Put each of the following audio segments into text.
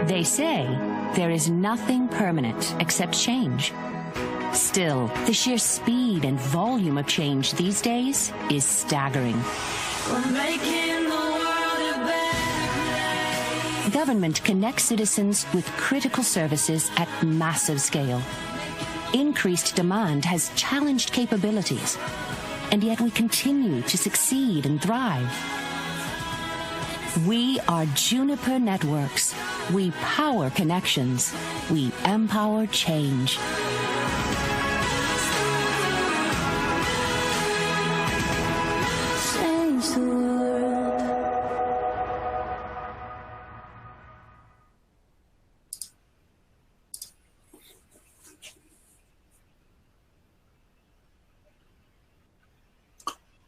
They say there is nothing permanent except change. Still, the sheer speed and volume of change these days is staggering. We're making the world a better place. Government connects citizens with critical services at massive scale. Increased demand has challenged capabilities, and yet we continue to succeed and thrive. We are Juniper Networks. We power connections. We empower change. Change the world.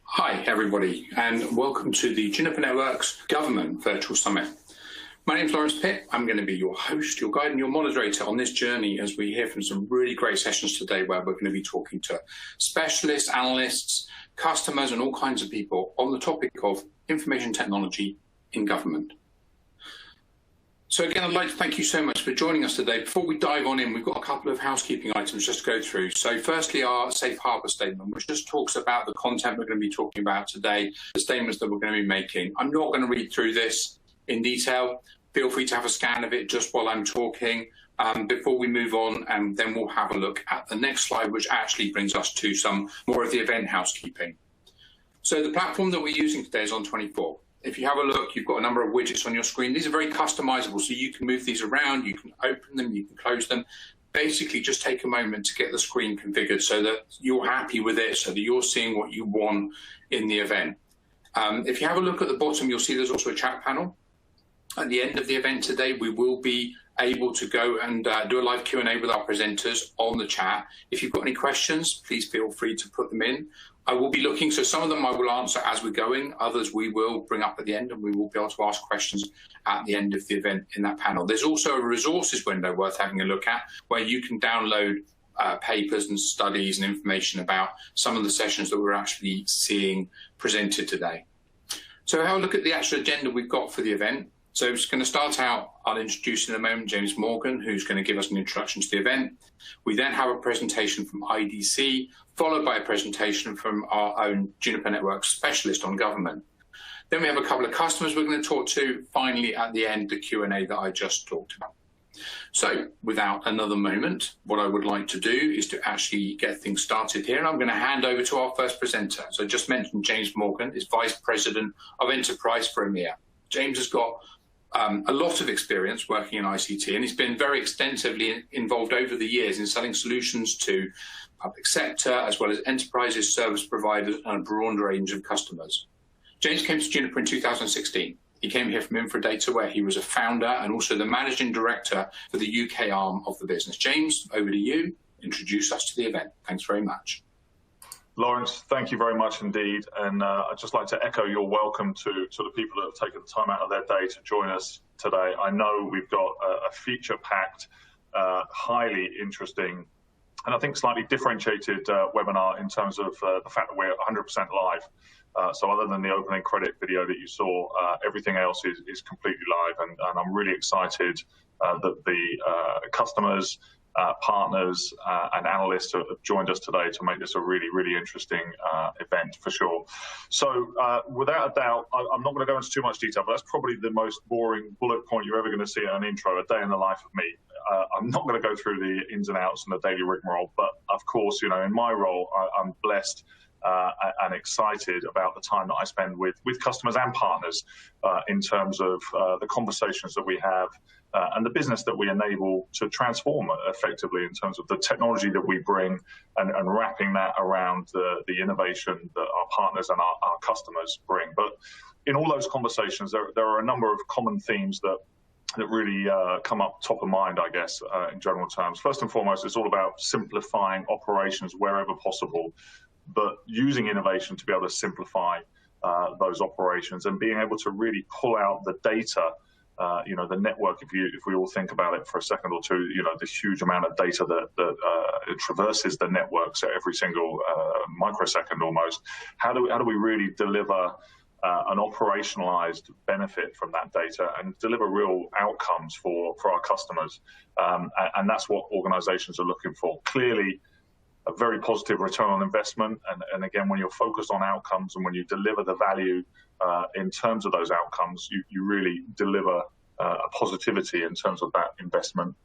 Hi everybody, and welcome to the Juniper Networks Government Virtual Summit. My name is Lawrence Pitt. I'm going to be your host, your guide and your moderator on this journey as we hear from some really great sessions today where we're going to be talking to specialists, analysts, customers and all kinds of people on the topic of information technology in government. So again, I'd like to thank you so much for joining us today. Before we dive on in, we've got a couple of housekeeping items just to go through. So firstly, our safe harbor statement, which just talks about the content we're going to be talking about today, the statements that we're going to be making. I'm not going to read through this in detail. Feel free to have a scan of it just while I'm talking before we move on, and then we'll have a look at the next slide, which actually brings us to some more of the event housekeeping. So the platform that we're using today is On24. If you have a look, you've got a number of widgets on your screen. These are very customizable, so you can move these around, you can open them, you can close them. Basically, just take a moment to get the screen configured so that you're happy with it, so that you're seeing what you want in the event. If you have a look at the bottom, you'll see there's also a chat panel. At the end of the event today, we will be able to go and do a live Q&A with our presenters on the chat. If you've got any questions, please feel free to put them in. I will be looking, so some of them I will answer as we're going, others we will bring up at the end, and we will be able to ask questions at the end of the event in that panel. There's also a resources window worth having a look at, where you can download papers and studies and information about some of the sessions that we're actually seeing presented today. So have a look at the actual agenda we've got for the event. So it's going to start out, I'll introduce in a moment James Morgan, who's going to give us an introduction to the event. We then have a presentation from IDC, followed by a presentation from our own Juniper Network specialist on government. Then we have a couple of customers we're going to talk to. Finally, at the end, the Q&A that I just talked about. So without another moment, what I would like to do is to actually get things started here. And I'm going to hand over to our first presenter. So I just mentioned James Morgan is Vice President of Enterprise for EMEA. James has got a lot of experience working in ICT, and he's been very extensively involved over the years in selling solutions to public sector, as well as enterprises, service providers, and a broad range of customers. James came to Juniper in 2016. He came here from Infradata, where he was a founder and also the managing director for the UK arm of the business. James, over to you. Introduce us to the event. Thanks very much. Lawrence, thank you very much indeed. And I'd just like to echo your welcome to the people that have taken the time out of their day to join us today. I know we've got a feature-packed, highly interesting, and I think slightly differentiated webinar in terms of the fact that we're 100% live. So other than the opening credit video that you saw, everything else is completely live. And I'm really excited that the customers, partners and analysts have joined us today to make this a really, really interesting event for sure. So without a doubt, I'm not going to go into too much detail, but that's probably the most boring bullet point you're ever going to see in an intro, a day in the life of me. I'm not going to go through the ins and outs and the daily rigmarole, but of course, you know, in my role, I'm blessed and excited about the time that I spend with customers and partners in terms of the conversations that we have and the business that we enable to transform effectively in terms of the technology that we bring and wrapping that around the innovation that our partners and our customers bring. But in all those conversations, there are a number of common themes that really come up top of mind, I guess, in general terms. First and foremost, it's all about simplifying operations wherever possible, but using innovation to be able to simplify those operations and being able to really pull out the data, you know, the network, if we all think about it for a second or two, you know, the huge amount of data that traverses the networks at every single microsecond almost. How do we really deliver an operationalized benefit from that data and deliver real outcomes for our customers. And that's what organizations are looking for. Clearly, a very positive return on investment. And again, when you're focused on outcomes and when you deliver the value in terms of those outcomes, you really deliver a positivity in terms of that investment.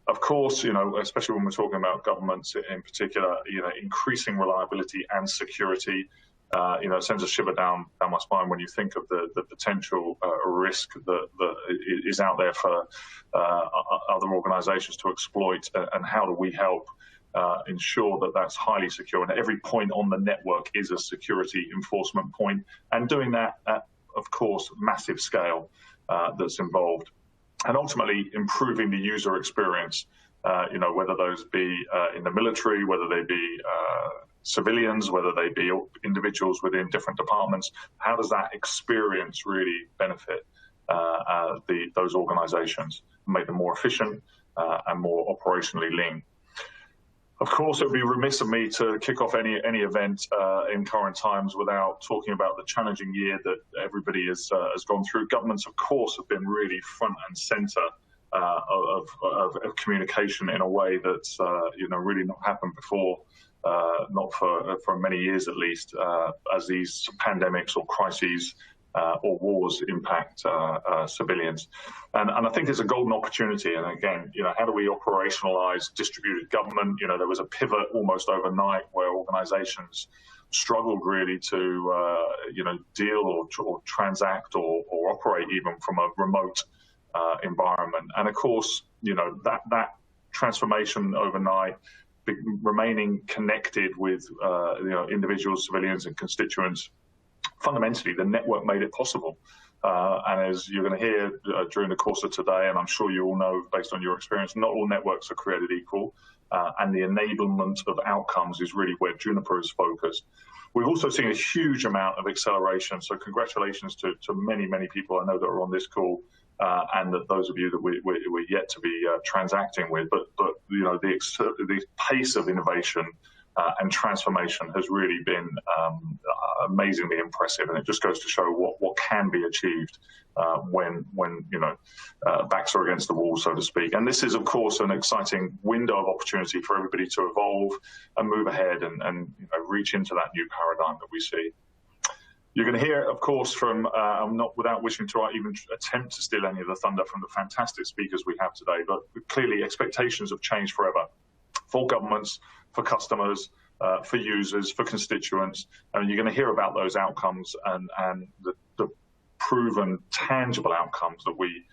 Of course, especially when we're talking about governments in particular, increasing reliability and security, it sends a shiver down my spine when you think of the potential risk that is out there for other organizations to exploit, and how do we help ensure that that's highly secure, and every point on the network is a security enforcement point, and doing that at, of course, massive scale that's involved, and ultimately improving the user experience, whether those be in the military, whether they be civilians, whether they be individuals within different departments. How does that experience really benefit those organizations, make them more efficient and more operationally lean? Of course, it would be remiss of me to kick off any event in current times without talking about the challenging year that everybody has gone through. Governments, of course, have been really front and center of communication in a way that's really not happened before, not for many years at least, as these pandemics or crises or wars impact civilians. And I think it's a golden opportunity. And again, how do we operationalize distributed government? There was a pivot almost overnight where organizations struggled really to, deal or transact or operate even from a remote environment. And of course, that transformation overnight, remaining connected with, individuals, civilians and constituents, fundamentally, the network made it possible. And as you're going to hear during the course of today, and I'm sure you all know based on your experience, not all networks are created equal, and the enablement of outcomes is really where Juniper is focused. We've also seen a huge amount of acceleration, so congratulations to many, many people I know that are on this call, and that those of you that we're yet to be transacting with. But the pace of innovation and transformation has really been amazingly impressive, and it just goes to show what can be achieved when backs are against the wall, so to speak. And this is, of course, an exciting window of opportunity for everybody to evolve and move ahead and reach into that new paradigm that we see. You're going to hear, of course, from, not without wishing to even attempt to steal any of the thunder from the fantastic speakers we have today, but clearly expectations have changed forever for governments, for customers, for users, for constituents. And you're going to hear about those outcomes and the proven tangible outcomes that we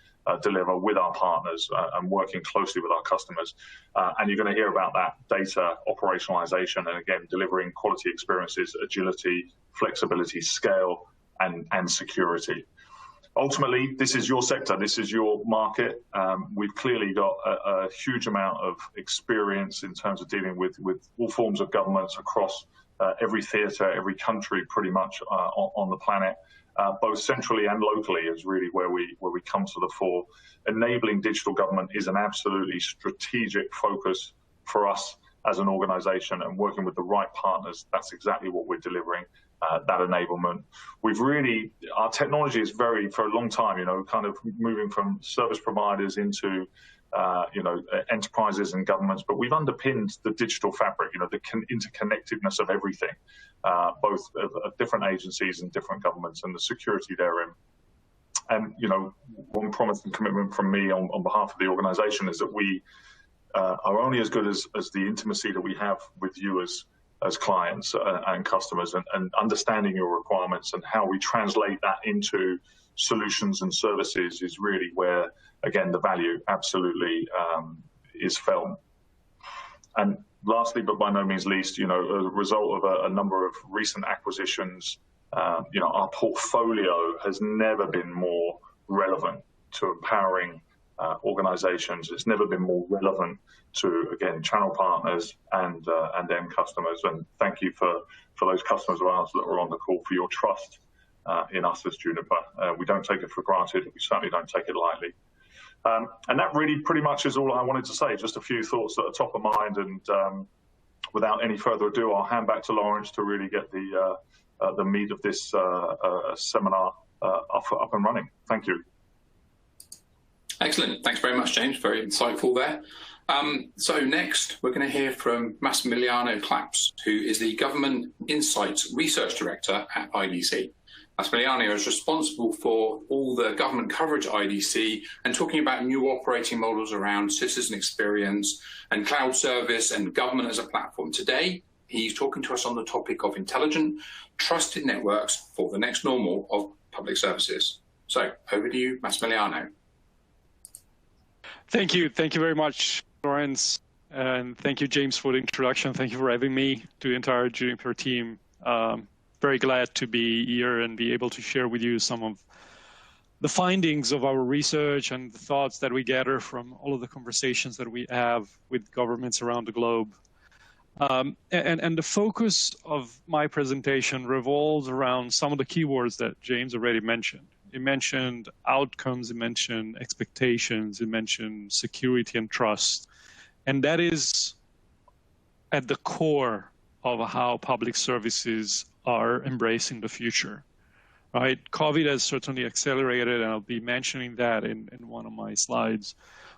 deliver with our partners and working closely with our customers. And you're going to hear about that data operationalization and, again, delivering quality experiences, agility, flexibility, scale, and security. Ultimately, this is your sector, this is your market. We've clearly got a huge amount of experience in terms of dealing with all forms of governments across every theatre, every country pretty much on the planet. Both centrally and locally is really where we come to the fore. Enabling digital government is an absolutely strategic focus for us as an organization, and working with the right partners, that's exactly what we're delivering, that enablement. Our technology is for a long time, kind of moving from service providers into enterprises and governments, but we've underpinned the digital fabric, the interconnectedness of everything, both of different agencies and different governments, and the security therein. And, one promise and commitment from me on behalf of the organization is that we are only as good as the intimacy that we have with you as clients and customers, and understanding your requirements and how we translate that into solutions and services is really where, again, the value absolutely is felt. And lastly, but by no means least, as a result of a number of recent acquisitions, our portfolio has never been more relevant to empowering organizations. It's never been more relevant to, again, channel partners and end customers. And thank you for those customers of ours that are on the call for your trust in us as Juniper. We don't take it for granted. We certainly don't take it lightly. And that really pretty much is all I wanted to say. Just a few thoughts that are top of mind. And without any further ado, I'll hand back to Lawrence to really get the the meat of this seminar up and running. Thank you. Excellent. Thanks very much, James. Very insightful there. So next, we're going to hear from Massimiliano Claps, who is the Government Insights Research Director at IDC. Massimiliano is responsible for all the government coverage at IDC and talking about new operating models around citizen experience and cloud service and government as a platform. Today, he's talking to us on the topic of intelligent, trusted networks for the next normal of public services. So over to you, Massimiliano. Thank you. Thank you very much, Lawrence. And thank you, James, for the introduction. Thank you for having me, to the entire Juniper team. Very glad to be here and be able to share with you some of the findings of our research and the thoughts that we gather from all of the conversations that we have with governments around the globe. And the focus of my presentation revolves around some of the keywords that James already mentioned. He mentioned outcomes, he mentioned expectations, he mentioned security and trust. And that is at the core of how public services are embracing the future, right? COVID has certainly accelerated, and I'll be mentioning that in one of my slides,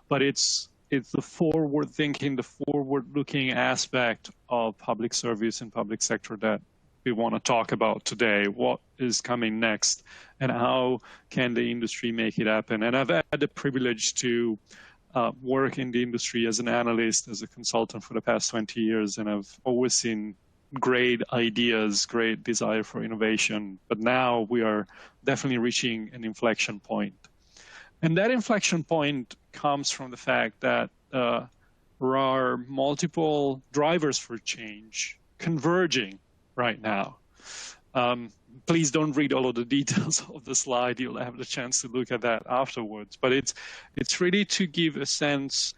but it's the forward thinking, the forward looking aspect of public service and public sector that we want to talk about today. What is coming next and how can the industry make it happen? And I've had the privilege to work in the industry as an analyst, as a consultant for the past 20 years, and I've always seen great ideas, great desire for innovation, but now we are definitely reaching an inflection point. And that inflection point comes from the fact that there are multiple drivers for change converging right now. Please don't read all of the details of the slide. You'll have the chance to look at that afterwards. But it's really to give a sense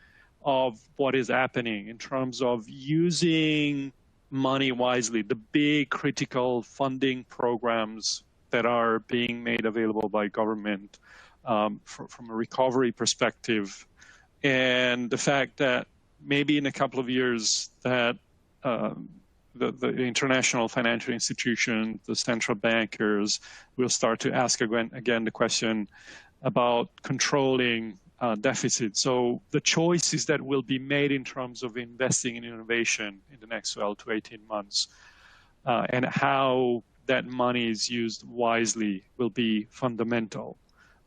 of what is happening in terms of using money wisely, the big critical funding programs that are being made available by government from a recovery perspective, and the fact that maybe in a couple of years that the international financial institutions, the central bankers will start to ask again the question about controlling deficit. So the choices that will be made in terms of investing in innovation in the next 12 to 18 months and how that money is used wisely will be fundamental.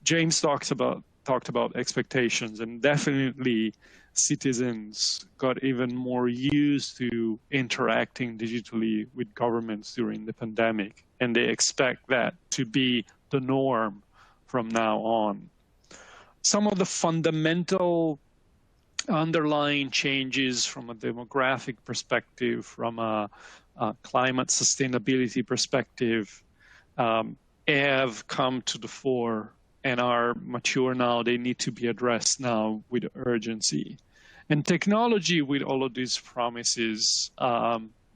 James talked about expectations, and definitely citizens got even more used to interacting digitally with governments during the pandemic, and they expect that to be the norm from now on. Some of the fundamental underlying changes from a demographic perspective, from a climate sustainability perspective, have come to the fore and are mature now. They need to be addressed now with urgency. And technology with all of these promises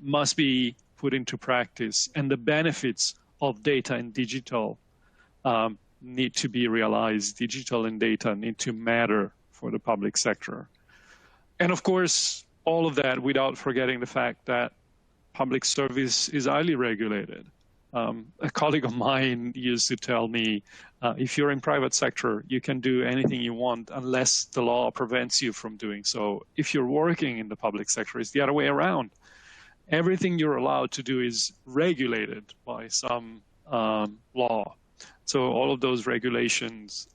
must be put into practice, and the benefits of data and digital need to be realized. Digital and data need to matter for the public sector. And of course, all of that without forgetting the fact that public service is highly regulated. A colleague of mine used to tell me, if you're in private sector, you can do anything you want unless the law prevents you from doing so. If you're working in the public sector, it's the other way around. Everything you're allowed to do is regulated by some law. So all of those regulations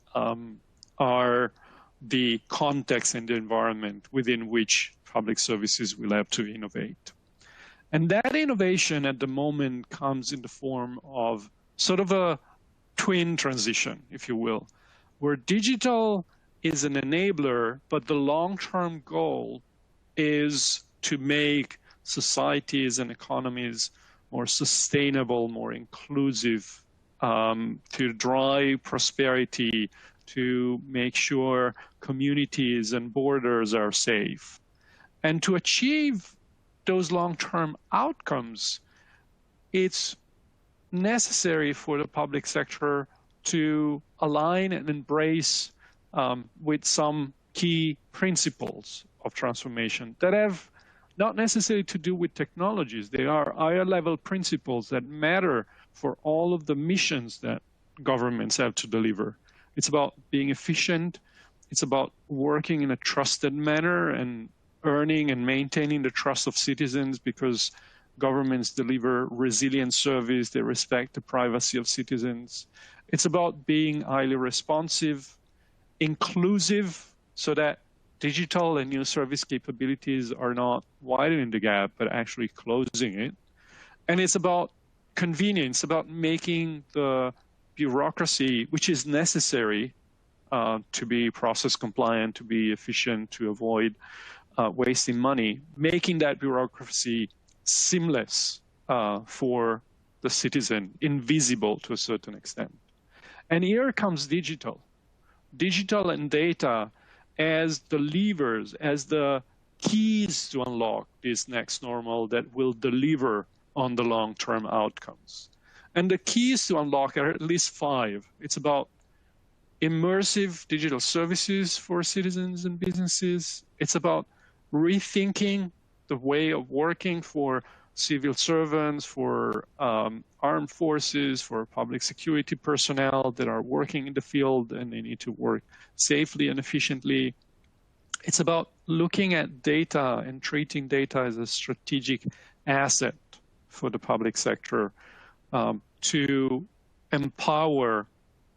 are the context and the environment within which public services will have to innovate. And that innovation at the moment comes in the form of sort of a twin transition, if you will, where digital is an enabler, but the long-term goal is to make societies and economies more sustainable, more inclusive, to drive prosperity, to make sure communities and borders are safe. And to achieve those long-term outcomes, it's necessary for the public sector to align and embrace with some key principles of transformation that have not necessarily to do with technologies. They are higher level principles that matter for all of the missions that governments have to deliver. It's about being efficient. It's about working in a trusted manner and earning and maintaining the trust of citizens, because governments deliver resilient service. They respect the privacy of citizens. It's about being highly responsive, inclusive, so that digital and new service capabilities are not widening the gap, but actually closing it. And it's about convenience, about making the bureaucracy, which is necessary to be process compliant, to be efficient, to avoid wasting money, making that bureaucracy seamless for the citizen, invisible to a certain extent. And here comes digital. Digital and data as the levers, as the keys to unlock this next normal that will deliver on the long-term outcomes. And the keys to unlock are at least 5. It's about immersive digital services for citizens and businesses. It's about rethinking the way of working for civil servants, for armed forces, for public security personnel that are working in the field and they need to work safely and efficiently. It's about looking at data and treating data as a strategic asset for the public sector to empower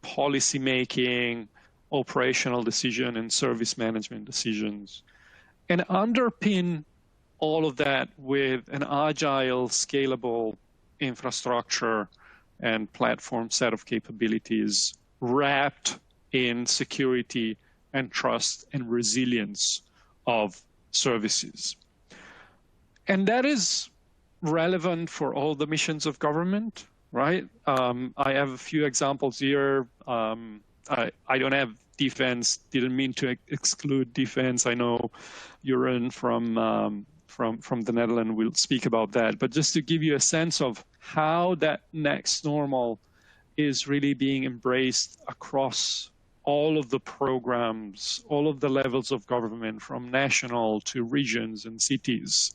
policymaking, operational decision, and service management decisions, and underpin all of that with an agile, scalable infrastructure and platform set of capabilities wrapped in security and trust and resilience of services. And that is relevant for all the missions of government, right? I have a few examples here. I don't have defense, didn't mean to exclude defense. I know Jeroen from the Netherlands will speak about that, but just to give you a sense of how that next normal is really being embraced across all of the programs, all of the levels of government, from national to regions and cities.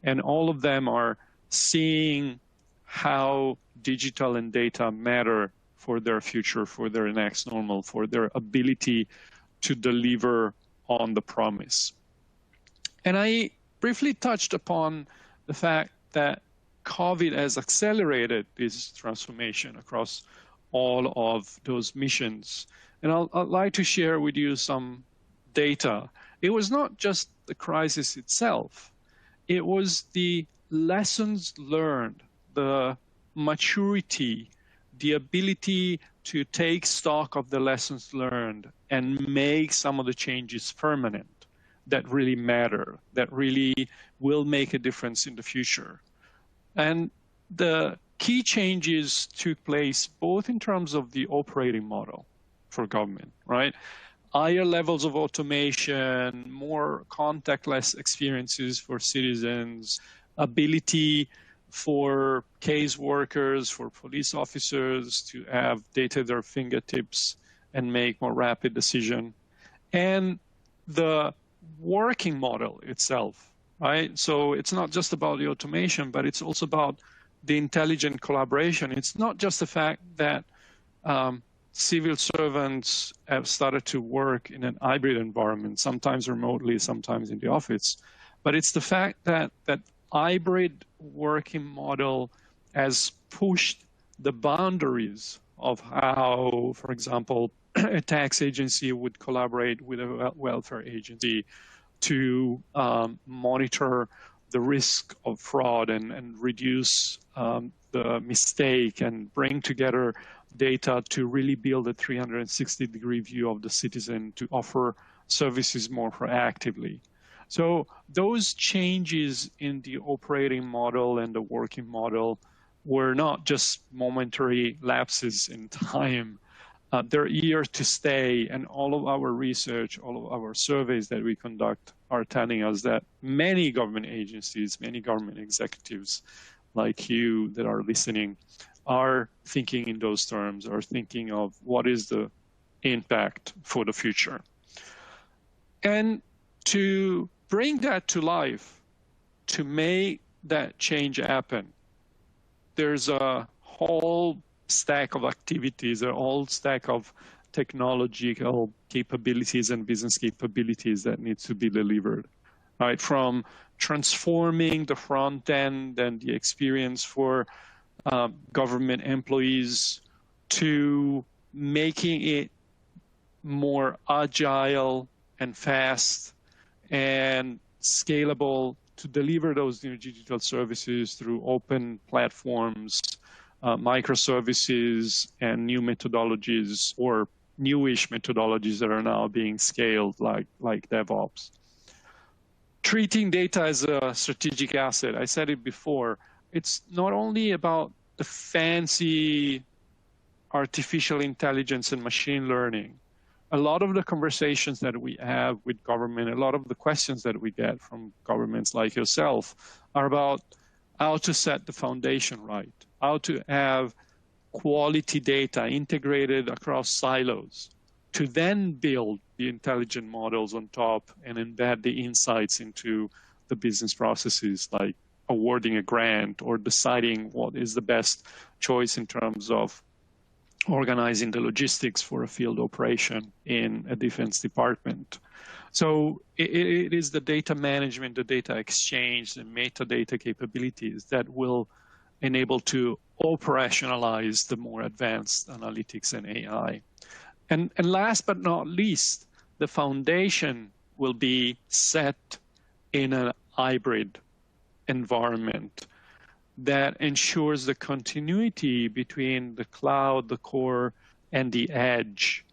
And all of them are seeing how digital and data matter for their future, for their next normal, for their ability to deliver on the promise. And I briefly touched upon the fact that COVID has accelerated this transformation across all of those missions. And I'd like to share with you some data. It was not just the crisis itself. It was the lessons learned, the maturity, the ability to take stock of the lessons learned and make some of the changes permanent that really matter, that really will make a difference in the future. And the key changes took place both in terms of the operating model for government, right? Higher levels of automation, more contactless experiences for citizens, ability for case workers, for police officers to have data at their fingertips and make more rapid decision. And the working model itself, right? So it's not just about the automation, but it's also about the intelligent collaboration. It's not just the fact that civil servants have started to work in an hybrid environment, sometimes remotely, sometimes in the office, but it's the fact that that hybrid working model has pushed the boundaries of how, for example, a tax agency would collaborate with a welfare agency to monitor the risk of fraud and reduce the mistake and bring together data to really build a 360-degree view of the citizen to offer services more proactively. So those changes in the operating model and the working model were not just momentary lapses in time. They're here to stay, and all of our research, all of our surveys that we conduct are telling us that many government agencies, many government executives like you that are listening are thinking in those terms, are thinking of what is the impact for the future. And to bring that to life, to make that change happen, there's a whole stack of activities, a whole stack of technological capabilities and business capabilities that needs to be delivered, right? From transforming the front end and the experience for government employees to making it more agile and fast and scalable to deliver those new digital services through open platforms, microservices, and new methodologies or newish methodologies that are now being scaled like DevOps. Treating data as a strategic asset. I said it before. It's not only about the fancy artificial intelligence and machine learning. A lot of the conversations that we have with government, a lot of the questions that we get from governments like yourself are about how to set the foundation right, how to have quality data integrated across silos, to then build the intelligent models on top and embed the insights into the business processes, like awarding a grant or deciding what is the best choice in terms of organizing the logistics for a field operation in a defense department. So it is the data management, the data exchange, the metadata capabilities that will enable to operationalize the more advanced analytics and AI. And last but not least, the foundation will be set in a hybrid environment that ensures the continuity between the cloud, the core, and the edge,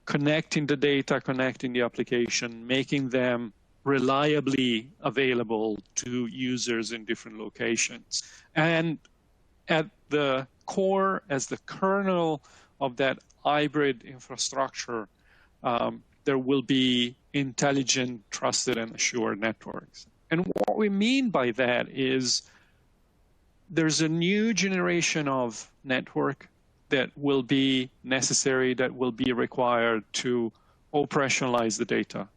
connecting the data, connecting the application, making them reliably available to users in different locations. And at the core, as the kernel of that hybrid infrastructure, there will be intelligent, trusted, and assured networks. And what we mean by that is there's a new generation of network that will be necessary, that will be required to operationalize the data,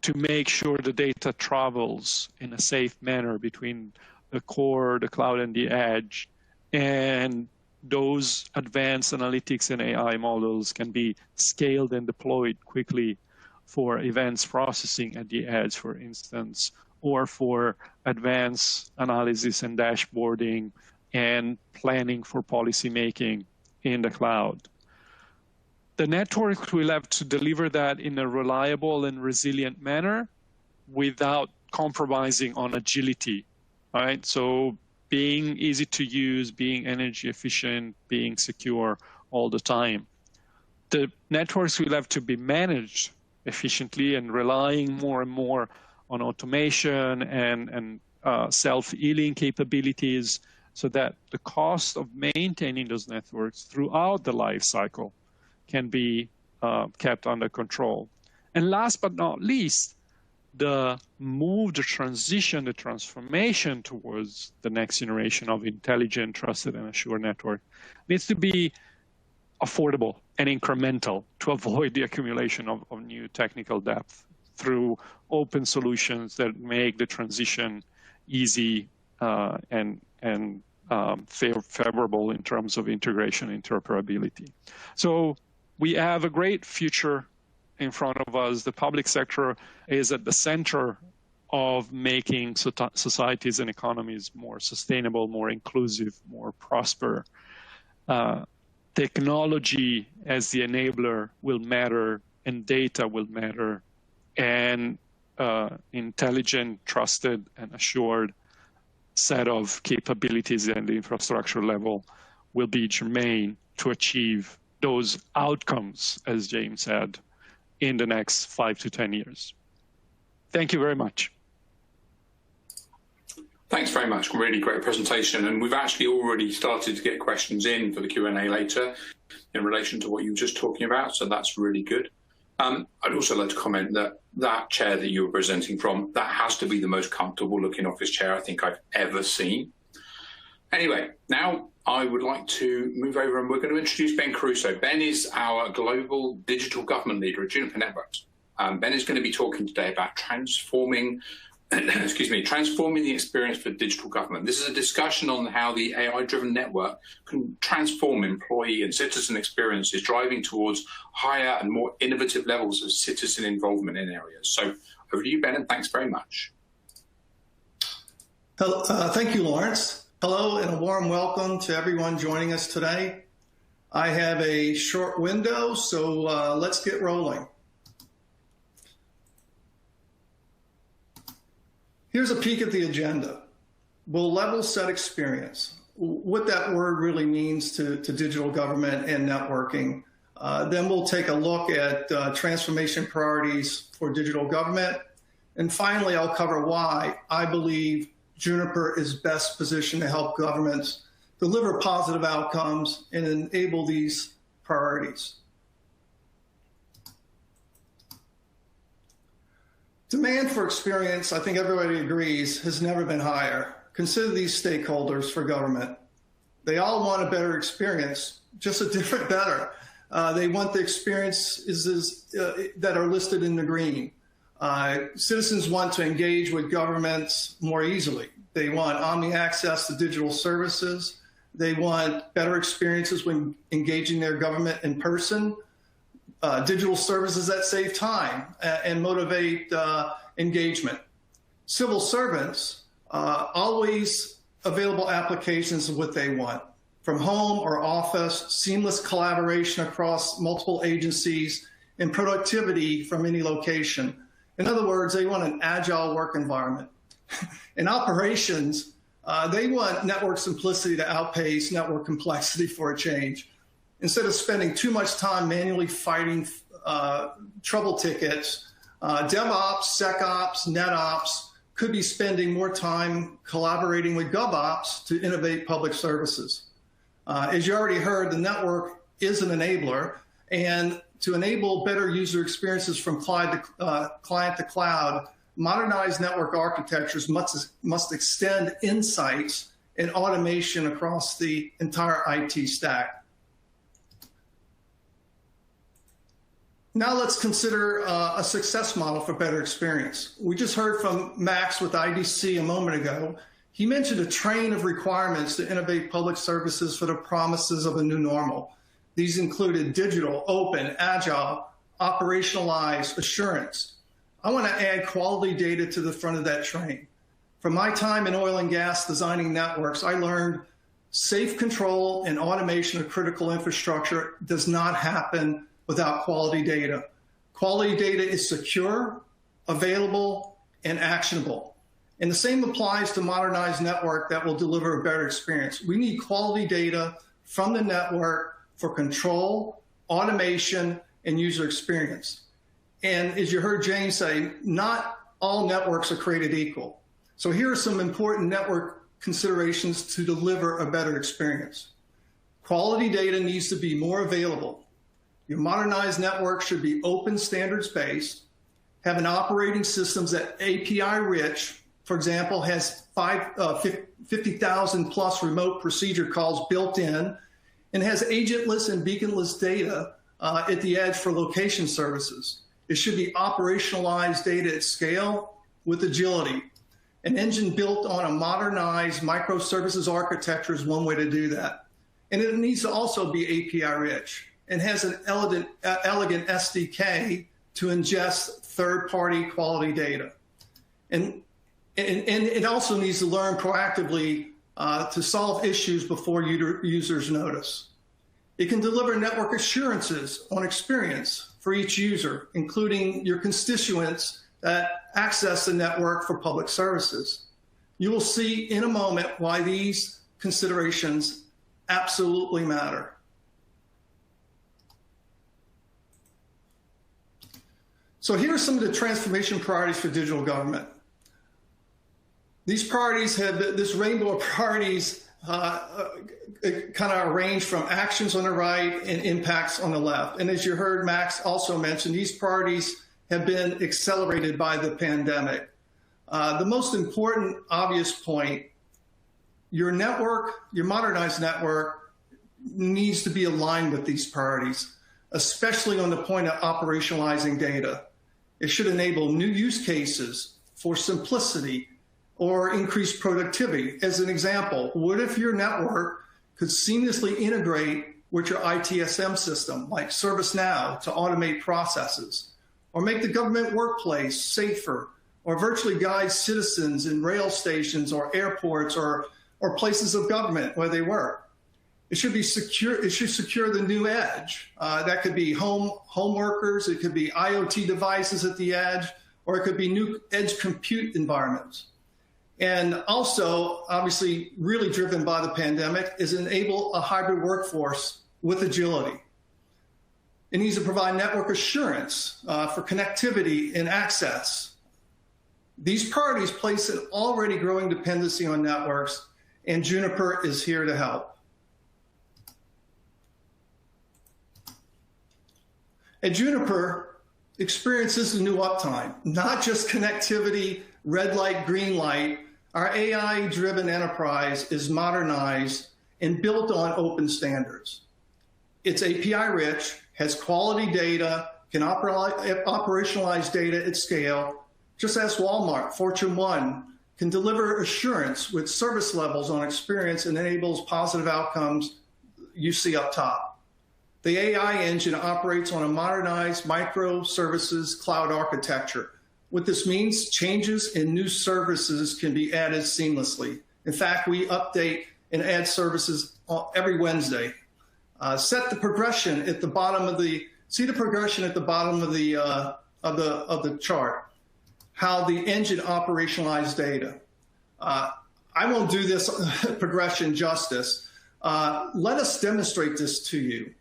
to make sure the data travels in a safe manner between the core, the cloud, and the edge. And those advanced analytics and AI models can be scaled and deployed quickly for events processing at the edge, for instance, or for advanced analysis and dashboarding and planning for policy making in the cloud. The network will have to deliver that in a reliable and resilient manner without compromising on agility, right? So being easy to use, being energy efficient, being secure all the time. The networks will have to be managed efficiently and relying more and more on automation and self-healing capabilities so that the cost of maintaining those networks throughout the life cycle can be kept under control. And last but not least, the move, the transition, the transformation towards the next generation of intelligent, trusted, and assured network needs to be affordable and incremental to avoid the accumulation of new technical debt through open solutions that make the transition easy and favorable in terms of integration and interoperability. So we have a great future in front of us. The public sector is at the center of making societies and economies more sustainable, more inclusive, more prosper. Technology as the enabler will matter, and data will matter, and intelligent, trusted, and assured set of capabilities at the infrastructure level will be germane to achieve those outcomes, as James said, in the next 5 to 10 years. Thank you very much. Thanks very much. Really great presentation. And we've actually already started to get questions in for the Q&A later in relation to what you were just talking about. So that's really good. I'd also like to comment that that chair that you were presenting from, that has to be the most comfortable looking office chair I think I've ever seen. Anyway, now I would like to move over and we're going to introduce Ben Caruso. Ben is our global digital government leader at Juniper Networks. Ben is going to be talking today about transforming excuse me, transforming the experience for digital government. This is a discussion on how the AI-driven network can transform employee and citizen experiences, driving towards higher and more innovative levels of citizen involvement in areas. So over to you, Ben, and thanks very much. Hello, thank you, Lawrence. Hello, and a warm welcome to everyone joining us today. I have a short window, so let's get rolling. Here's a peek at the agenda. We'll level set experience, what that word really means to digital government and networking. Then we'll take a look at transformation priorities for digital government. And finally, I'll cover why I believe Juniper is best positioned to help governments deliver positive outcomes and enable these priorities. Demand for experience, I think everybody agrees, has never been higher. Consider these stakeholders for government. They all want a better experience, just a different better. They want the experiences that are listed in the green. Citizens want to engage with governments more easily. They want omni-access to digital services. They want better experiences when engaging their government in person. Digital services that save time and motivate engagement. Civil servants, always available applications of what they want. From home or office, seamless collaboration across multiple agencies, and productivity from any location. In other words, they want an agile work environment. In operations, they want network simplicity to outpace network complexity for a change. Instead of spending too much time manually fighting trouble tickets, DevOps, SecOps, NetOps could be spending more time collaborating with GovOps to innovate public services. As you already heard, the network is an enabler, and to enable better user experiences from client to cloud, modernized network architectures must extend insights and automation across the entire IT stack. Now let's consider a success model for better experience. We just heard from Max with IDC a moment ago. He mentioned a train of requirements to innovate public services for the promises of a new normal. These included digital, open, agile, operationalized, assurance. I want to add quality data to the front of that train. From my time in oil and gas designing networks, I learned safe control and automation of critical infrastructure does not happen without quality data. Quality data is secure, available, and actionable. And the same applies to modernized network that will deliver a better experience. We need quality data from the network for control, automation, and user experience. And as you heard James say, not all networks are created equal. So here are some important network considerations to deliver a better experience. Quality data needs to be more available. Your modernized network should be open, standards-based, have an operating systems that API-rich, for example, has 50,000 plus remote procedure calls built in, and has agentless and beaconless data at the edge for location services. It should be operationalized data at scale with agility. An engine built on a modernized microservices architecture is one way to do that. And it needs to also be API-rich and has an elegant SDK to ingest third-party quality data. And it also needs to learn proactively to solve issues before users notice. It can deliver network assurances on experience for each user, including your constituents that access the network for public services. You will see in a moment why these considerations absolutely matter. So here are some of the transformation priorities for digital government. These priorities have this rainbow of priorities kind of arranged from actions on the right and impacts on the left. And as you heard Max also mention, these priorities have been accelerated by the pandemic. The most important obvious point, your network, your modernized network needs to be aligned with these priorities, especially on the point of operationalizing data. It should enable new use cases, for simplicity or increased productivity. As an example, what if your network could seamlessly integrate with your ITSM system, like ServiceNow, to automate processes, or make the government workplace safer, or virtually guide citizens in rail stations or airports or places of government where they work? It should be secure. It should secure the new edge. That could be home workers. It could be IoT devices at the edge, or it could be new edge compute environments. And also, obviously, really driven by the pandemic, is enable a hybrid workforce with agility. It needs to provide network assurance for connectivity and access. These priorities place an already growing dependency on networks, and Juniper is here to help. At Juniper, experience is the new uptime, not just connectivity, red light, green light. Our AI-driven enterprise is modernized and built on open standards. It's API-rich, has quality data, can operationalize data at scale. Just as Walmart, Fortune 1, can deliver assurance with service levels on experience and enables positive outcomes you see up top. The AI engine operates on a modernized microservices cloud architecture. What this means, changes in new services can be added seamlessly. In fact, we update and add services every Wednesday. Set the progression at the bottom of the, see the progression at the bottom of the chart, how the engine operationalized data. I won't do this progression justice. Let us demonstrate this to you.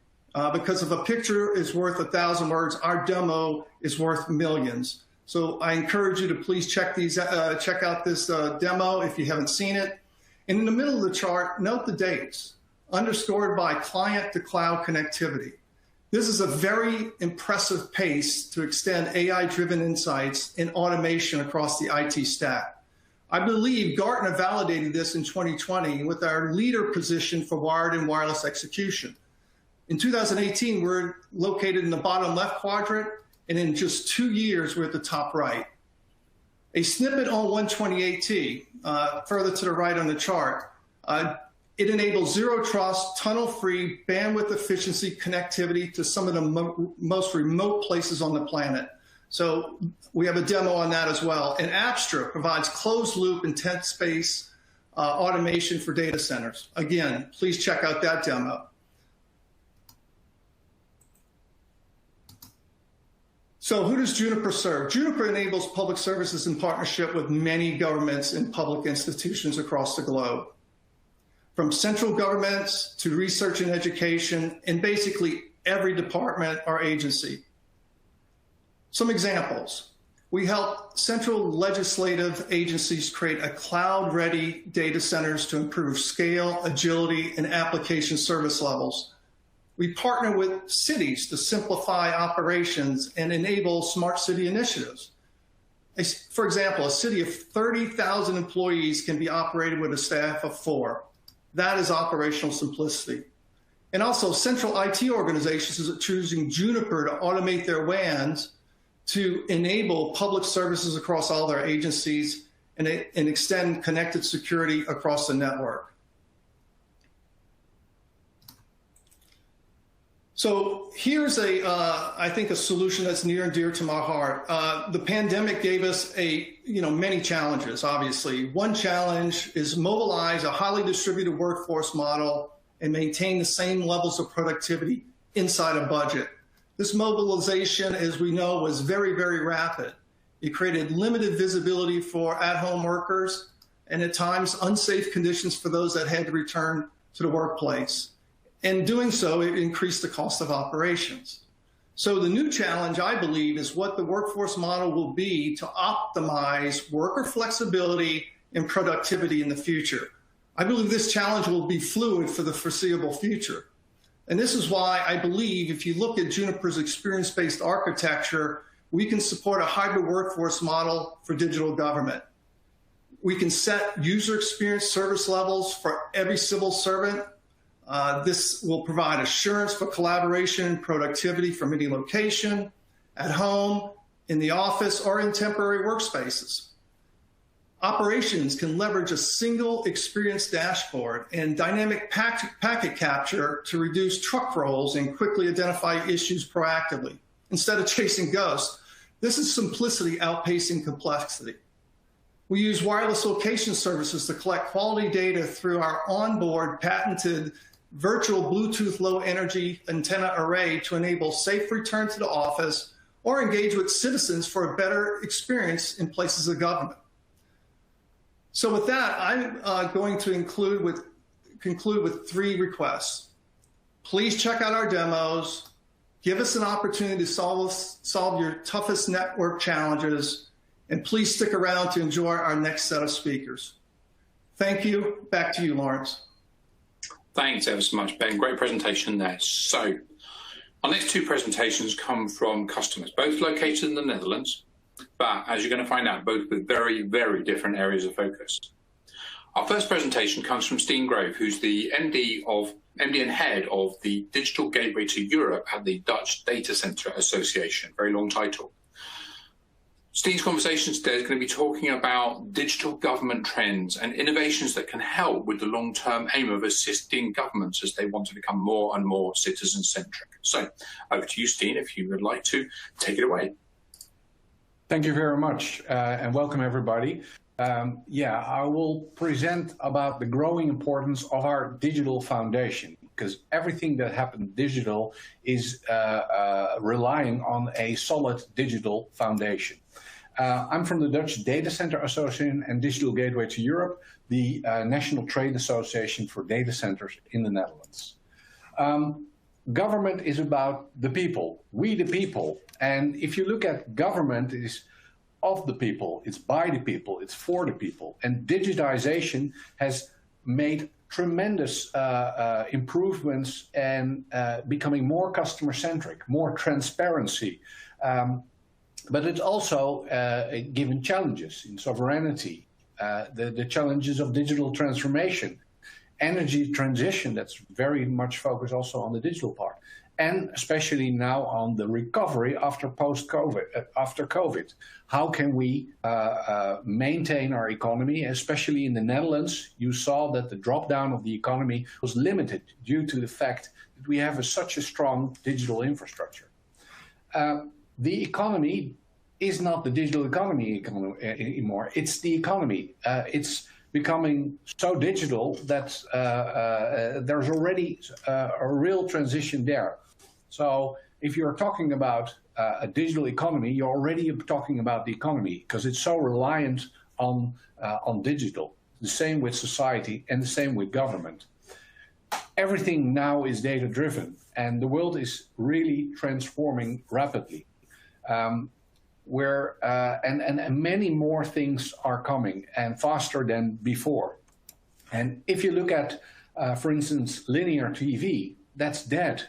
Because if a picture is worth 1,000 words, our demo is worth millions. So I encourage you to please check out this demo if you haven't seen it. And in the middle of the chart, note the dates, underscored by client to cloud connectivity. This is a very impressive pace to extend AI-driven insights and automation across the IT stack. I believe Gartner validated this in 2020 with our leader position for wired and wireless execution. In 2018, we're located in the bottom left quadrant, and in just 2 years, we're at the top right. A snippet on 128T, further to the right on the chart, it enables zero trust, tunnel-free, bandwidth efficiency connectivity to some of the most remote places on the planet. So we have a demo on that as well. And Apstra provides closed-loop intent space automation for data centers. Again, please check out that demo. So who does Juniper serve? Juniper enables public services in partnership with many governments and public institutions across the globe. From central governments to research and education, and basically every department or agency. Some examples. We help central legislative agencies create a cloud-ready data centers to improve scale, agility, and application service levels. We partner with cities to simplify operations and enable smart city initiatives. For example, a city of 30,000 employees can be operated with a staff of 4. That is operational simplicity. And also, central IT organizations are choosing Juniper to automate their WANs to enable public services across all their agencies and extend connected security across the network. So here's I think a solution that's near and dear to my heart. The pandemic gave us many challenges, obviously. One challenge is mobilize a highly distributed workforce model and maintain the same levels of productivity inside a budget. This mobilization, as we know, was very, very rapid. It created limited visibility for at-home workers and at times unsafe conditions for those that had to return to the workplace. In doing so, it increased the cost of operations. So the new challenge, I believe, is what the workforce model will be to optimize worker flexibility and productivity in the future. I believe this challenge will be fluid for the foreseeable future. And this is why I believe if you look at Juniper's experience-based architecture, we can support a hybrid workforce model for digital government. We can set user experience service levels for every civil servant. This will provide assurance for collaboration and productivity from any location, at home, in the office, or in temporary workspaces. Operations can leverage a single experience dashboard and dynamic packet capture to reduce truck rolls and quickly identify issues proactively. Instead of chasing ghosts, this is simplicity outpacing complexity. We use wireless location services to collect quality data through our onboard patented virtual Bluetooth low energy antenna array to enable safe return to the office or engage with citizens for a better experience in places of government. So with that, I'm going to conclude with 3 requests. Please check out our demos. Give us an opportunity to solve your toughest network challenges. And please stick around to enjoy our next set of speakers. Thank you. Back to you, Lawrence. Thanks ever so much, Ben. Great presentation there. So our next 2 presentations come from customers, both located in the Netherlands, but as you're going to find out, both with very, very different areas of focus. Our first presentation comes from Steen Grove, who's the MD and head of the Digital Gateway to Europe at the Dutch Data Center Association. Very long title. Steen's conversation today is going to be talking about digital government trends and innovations that can help with the long-term aim of assisting governments as they want to become more and more citizen-centric. So over to you, Steen, if you would like to take it away. Thank you very much, and welcome everybody. I will present about the growing importance of our digital foundation, because everything that happens digital is relying on a solid digital foundation. I'm from the Dutch Data Center Association and Digital Gateway to Europe, the National Trade Association for Data Centers in the Netherlands. Government is about the people, we the people. And if you look at government, it is of the people, it's by the people, it's for the people. And digitization has made tremendous improvements and becoming more customer-centric, more transparency. But it's also given challenges in sovereignty, the challenges of digital transformation, energy transition that's very much focused also on the digital part, and especially now on the recovery after COVID. How can we maintain our economy, especially in the Netherlands? You saw that the drop down of the economy was limited due to the fact that we have such a strong digital infrastructure. The economy is not the digital economy anymore. It's the economy. It's becoming so digital that there's already a real transition there. So if you're talking about a digital economy, you're already talking about the economy because it's so reliant on digital. The same with society and the same with government. Everything now is data-driven, and the world is really transforming rapidly. And many more things are coming and faster than before. And if you look at, for instance, linear TV, that's dead.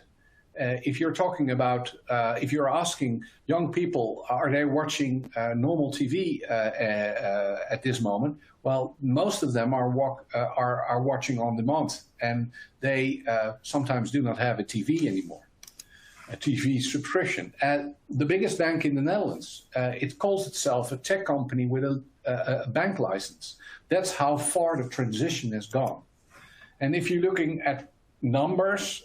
If you're talking about, if you're asking young people, are they watching normal TV at this moment? Well, most of them are watching on demand, and they sometimes do not have a TV anymore. A TV subscription. The biggest bank in the Netherlands, it calls itself a tech company with a bank license. That's how far the transition has gone. And if you're looking at numbers,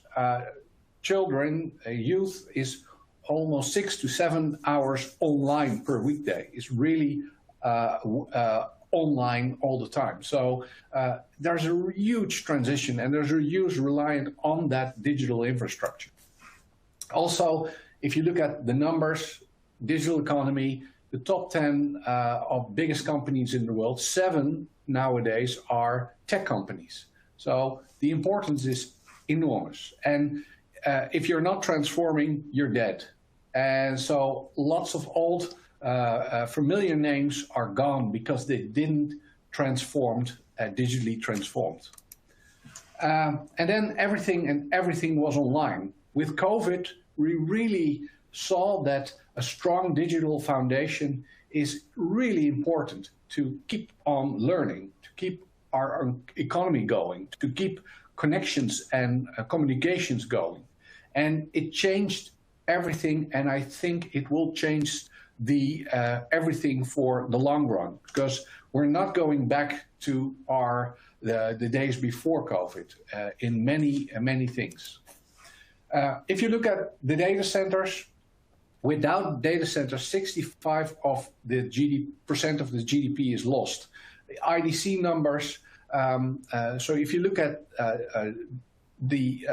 children, youth is almost 6 to 7 hours online per weekday. It's really online all the time. So there's a huge transition, and there's a huge reliance on that digital infrastructure. Also, if you look at the numbers, digital economy, the top 10 of biggest companies in the world, 7 nowadays are tech companies. So the importance is enormous. And if you're not transforming, you're dead. And so lots of old familiar names are gone because they didn't transformed, digitally transformed. And then everything was online. With COVID, we really saw that a strong digital foundation is really important to keep on learning, to keep our economy going, to keep connections and communications going. And it changed everything, and I think it will change the everything for the long run, because we're not going back to the days before COVID in many things. If you look at the data centers, without data centers, 65% of the GDP is lost. The IDC numbers, so if you look at the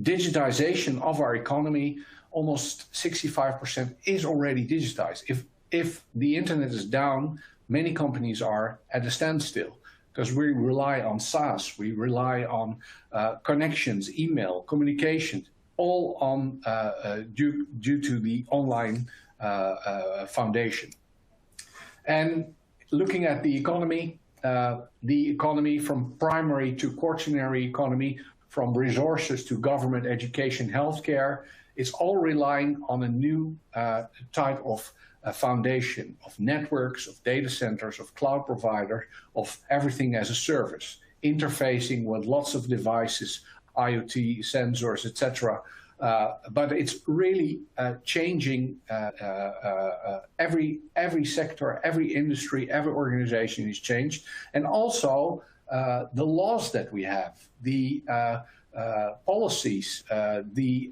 digitization of our economy, almost 65% is already digitized. If the internet is down, many companies are at a standstill because we rely on SaaS, we rely on connections, email, communication, all on due to the online foundation. And looking at the economy from primary to quaternary economy, from resources to government, education, healthcare, it's all relying on a new type of foundation of networks, of data centers, of cloud providers, of everything as a service, interfacing with lots of devices, IoT, sensors, etc. But it's really changing every sector, every industry, every organization is changed. And also the laws that we have, the policies, the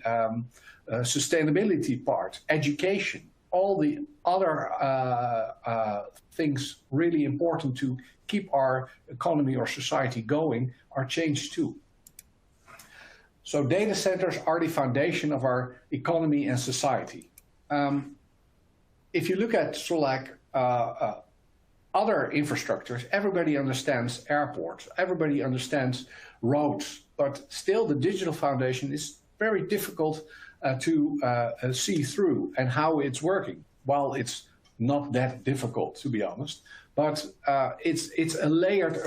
sustainability part, education, all the other things really important to keep our economy or society going are changed too. So data centers are the foundation of our economy and society. If you look at sort of like other infrastructures, everybody understands airports, everybody understands roads, but still the digital foundation is very difficult to see through and how it's working. Well, it's not that difficult, to be honest, but it's a layered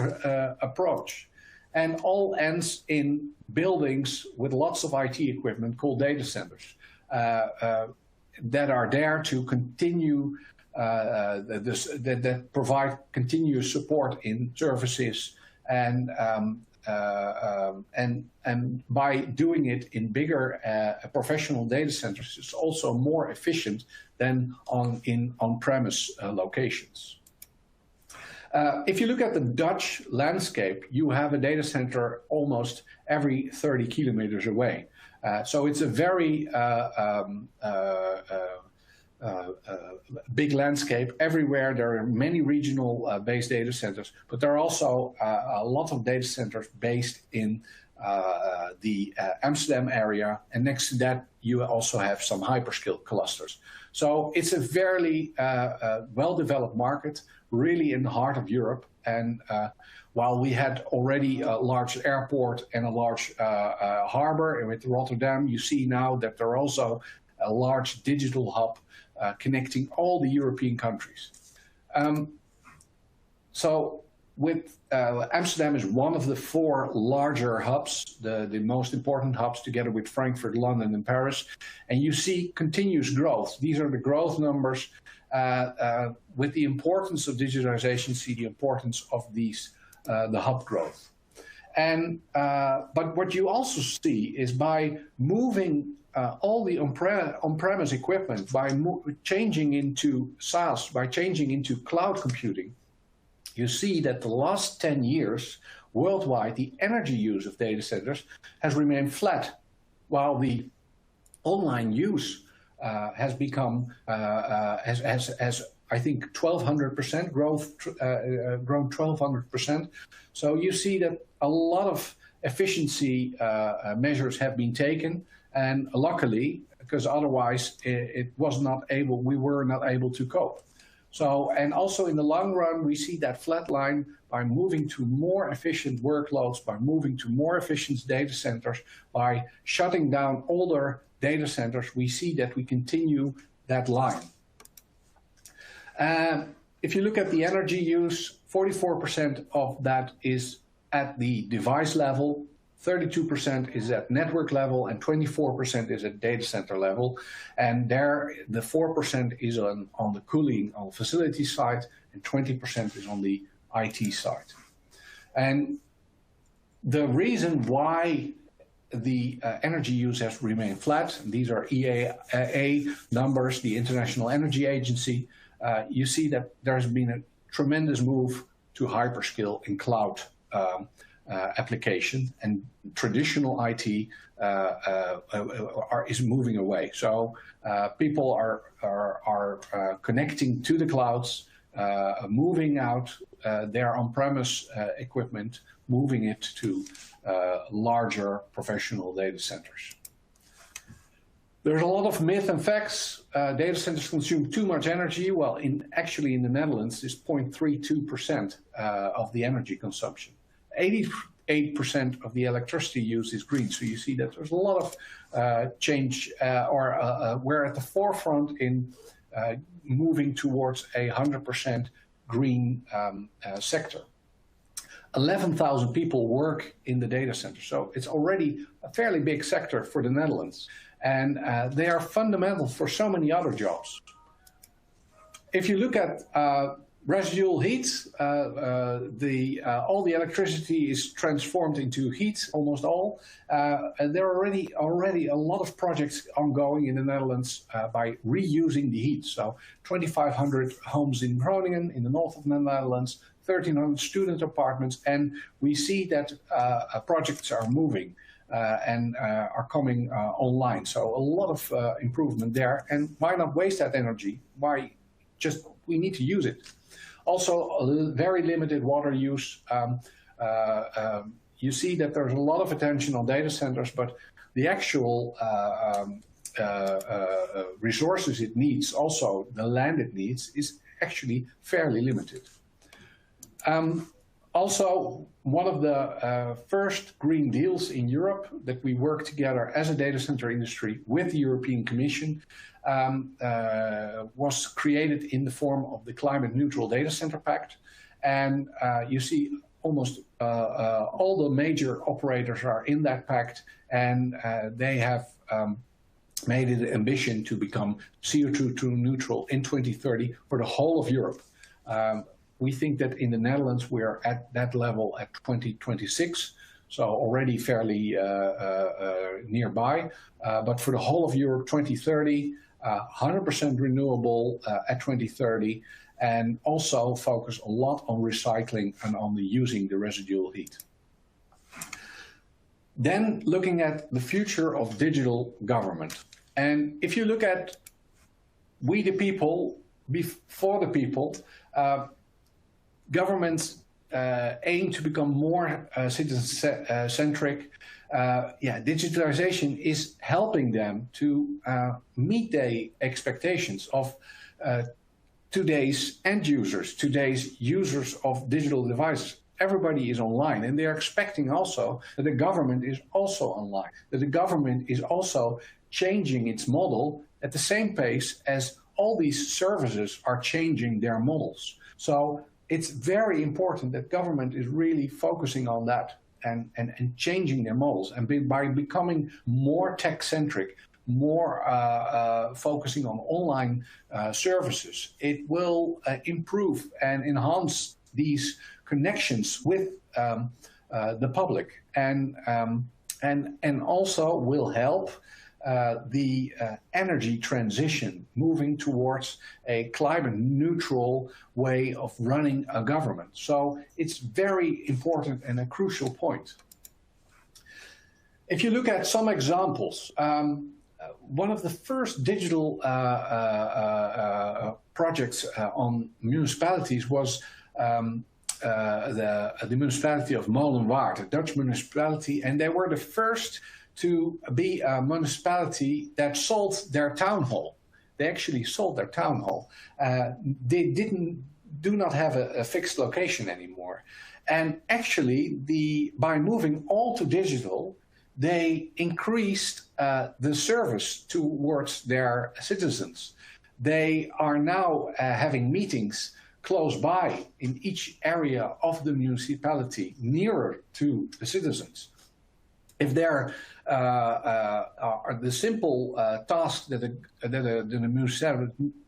approach, and all ends in buildings with lots of IT equipment called data centers that are there to continue that provide continuous support in services, and by doing it in bigger professional data centers, it's also more efficient than in on-premise locations. If you look at the Dutch landscape, you have a data center almost every 30 kilometers away. So it's a very big landscape. Everywhere there are many regional based data centers, but there are also a lot of data centers based in the Amsterdam area, and next to that you also have some hyperscale clusters. So it's a very well-developed market, really in the heart of Europe. And while we had already a large airport and a large harbor with Rotterdam, you see now that there are also a large digital hub connecting all the European countries. So with Amsterdam is one of the 4 larger hubs, the most important hubs, together with Frankfurt, London, and Paris. And you see continuous growth. These are the growth numbers. With the importance of digitization, see the importance of these, the hub growth. And but what you also see is by moving all the on-premise equipment, by changing into SaaS, by changing into cloud computing, you see that the last 10 years, worldwide, the energy use of data centers has remained flat, while the online use has become, has I think 1,200% growth, grown 1,200%. So you see that a lot of efficiency measures have been taken, and luckily, because otherwise we were not able to cope. So, and also in the long run, we see that flat line by moving to more efficient workloads, by moving to more efficient data centers, by shutting down older data centers, we see that we continue that line. If you look at the energy use, 44% of that is at the device level, 32% is at network level, and 24% is at data center level. And there, the 4% is on the cooling, on the facility side, and 20% is on the IT side. And the reason why the energy use has remained flat, these are IEA numbers, the International Energy Agency, you see that there's been a tremendous move to hyperscale and cloud application, and traditional IT is moving away. So people are connecting to the clouds, moving out their on-premise equipment, moving it to larger professional data centers. There's a lot of myth and facts. Data centers consume too much energy. Well, actually in the Netherlands, it's 0.32% of the energy consumption. 88% of the electricity use is green. So you see that there's a lot of change, we're at the forefront in moving towards a 100% green sector. 11,000 people work in the data center. So it's already a fairly big sector for the Netherlands. And they are fundamental for so many other jobs. If you look at residual heat, all the electricity is transformed into heat, almost all. And there are already a lot of projects ongoing in the Netherlands by reusing the heat. So 2,500 homes in Groningen, in the north of the Netherlands, 1,300 student apartments, and we see that projects are moving and are coming online. So a lot of improvement there. And why not waste that energy? We need to use it. Also, a very limited water use. You see that there's a lot of attention on data centers, but the actual resources it needs, also the land it needs, is actually fairly limited. Also, one of the first green deals in Europe that we work together as a data center industry with the European Commission was created in the form of the Climate Neutral Data Center Pact. And you see almost all the major operators are in that pact, and they have made it an ambition to become CO2 neutral in 2030 for the whole of Europe. We think that in the Netherlands, we're at that level at 2026, so already fairly nearby. But for the whole of Europe, 2030, 100% renewable at 2030, and also focus a lot on recycling and on using the residual heat. Then looking at the future of digital government. And if you look at we the people, for the people, governments aim to become more citizen-centric. Digitalization is helping them to meet the expectations of today's end users, today's users of digital devices. Everybody is online, and they're expecting also that the government is also online, that the government is also changing its model at the same pace as all these services are changing their models. So it's very important that government is really focusing on that and changing their models. And by becoming more tech-centric, more focusing on online services, it will improve and enhance these connections with the public, and also will help the energy transition, moving towards a climate neutral way of running a government. So it's very important and a crucial point. If you look at some examples, one of the first digital projects on municipalities was the municipality of Molenwaard, a Dutch municipality, and they were the first to be a municipality that sold their town hall. They actually sold their town hall. They do not have a fixed location anymore. And actually, by moving all to digital, they increased the service towards their citizens. They are now having meetings close by in each area of the municipality, nearer to the citizens. If there are the simple tasks that the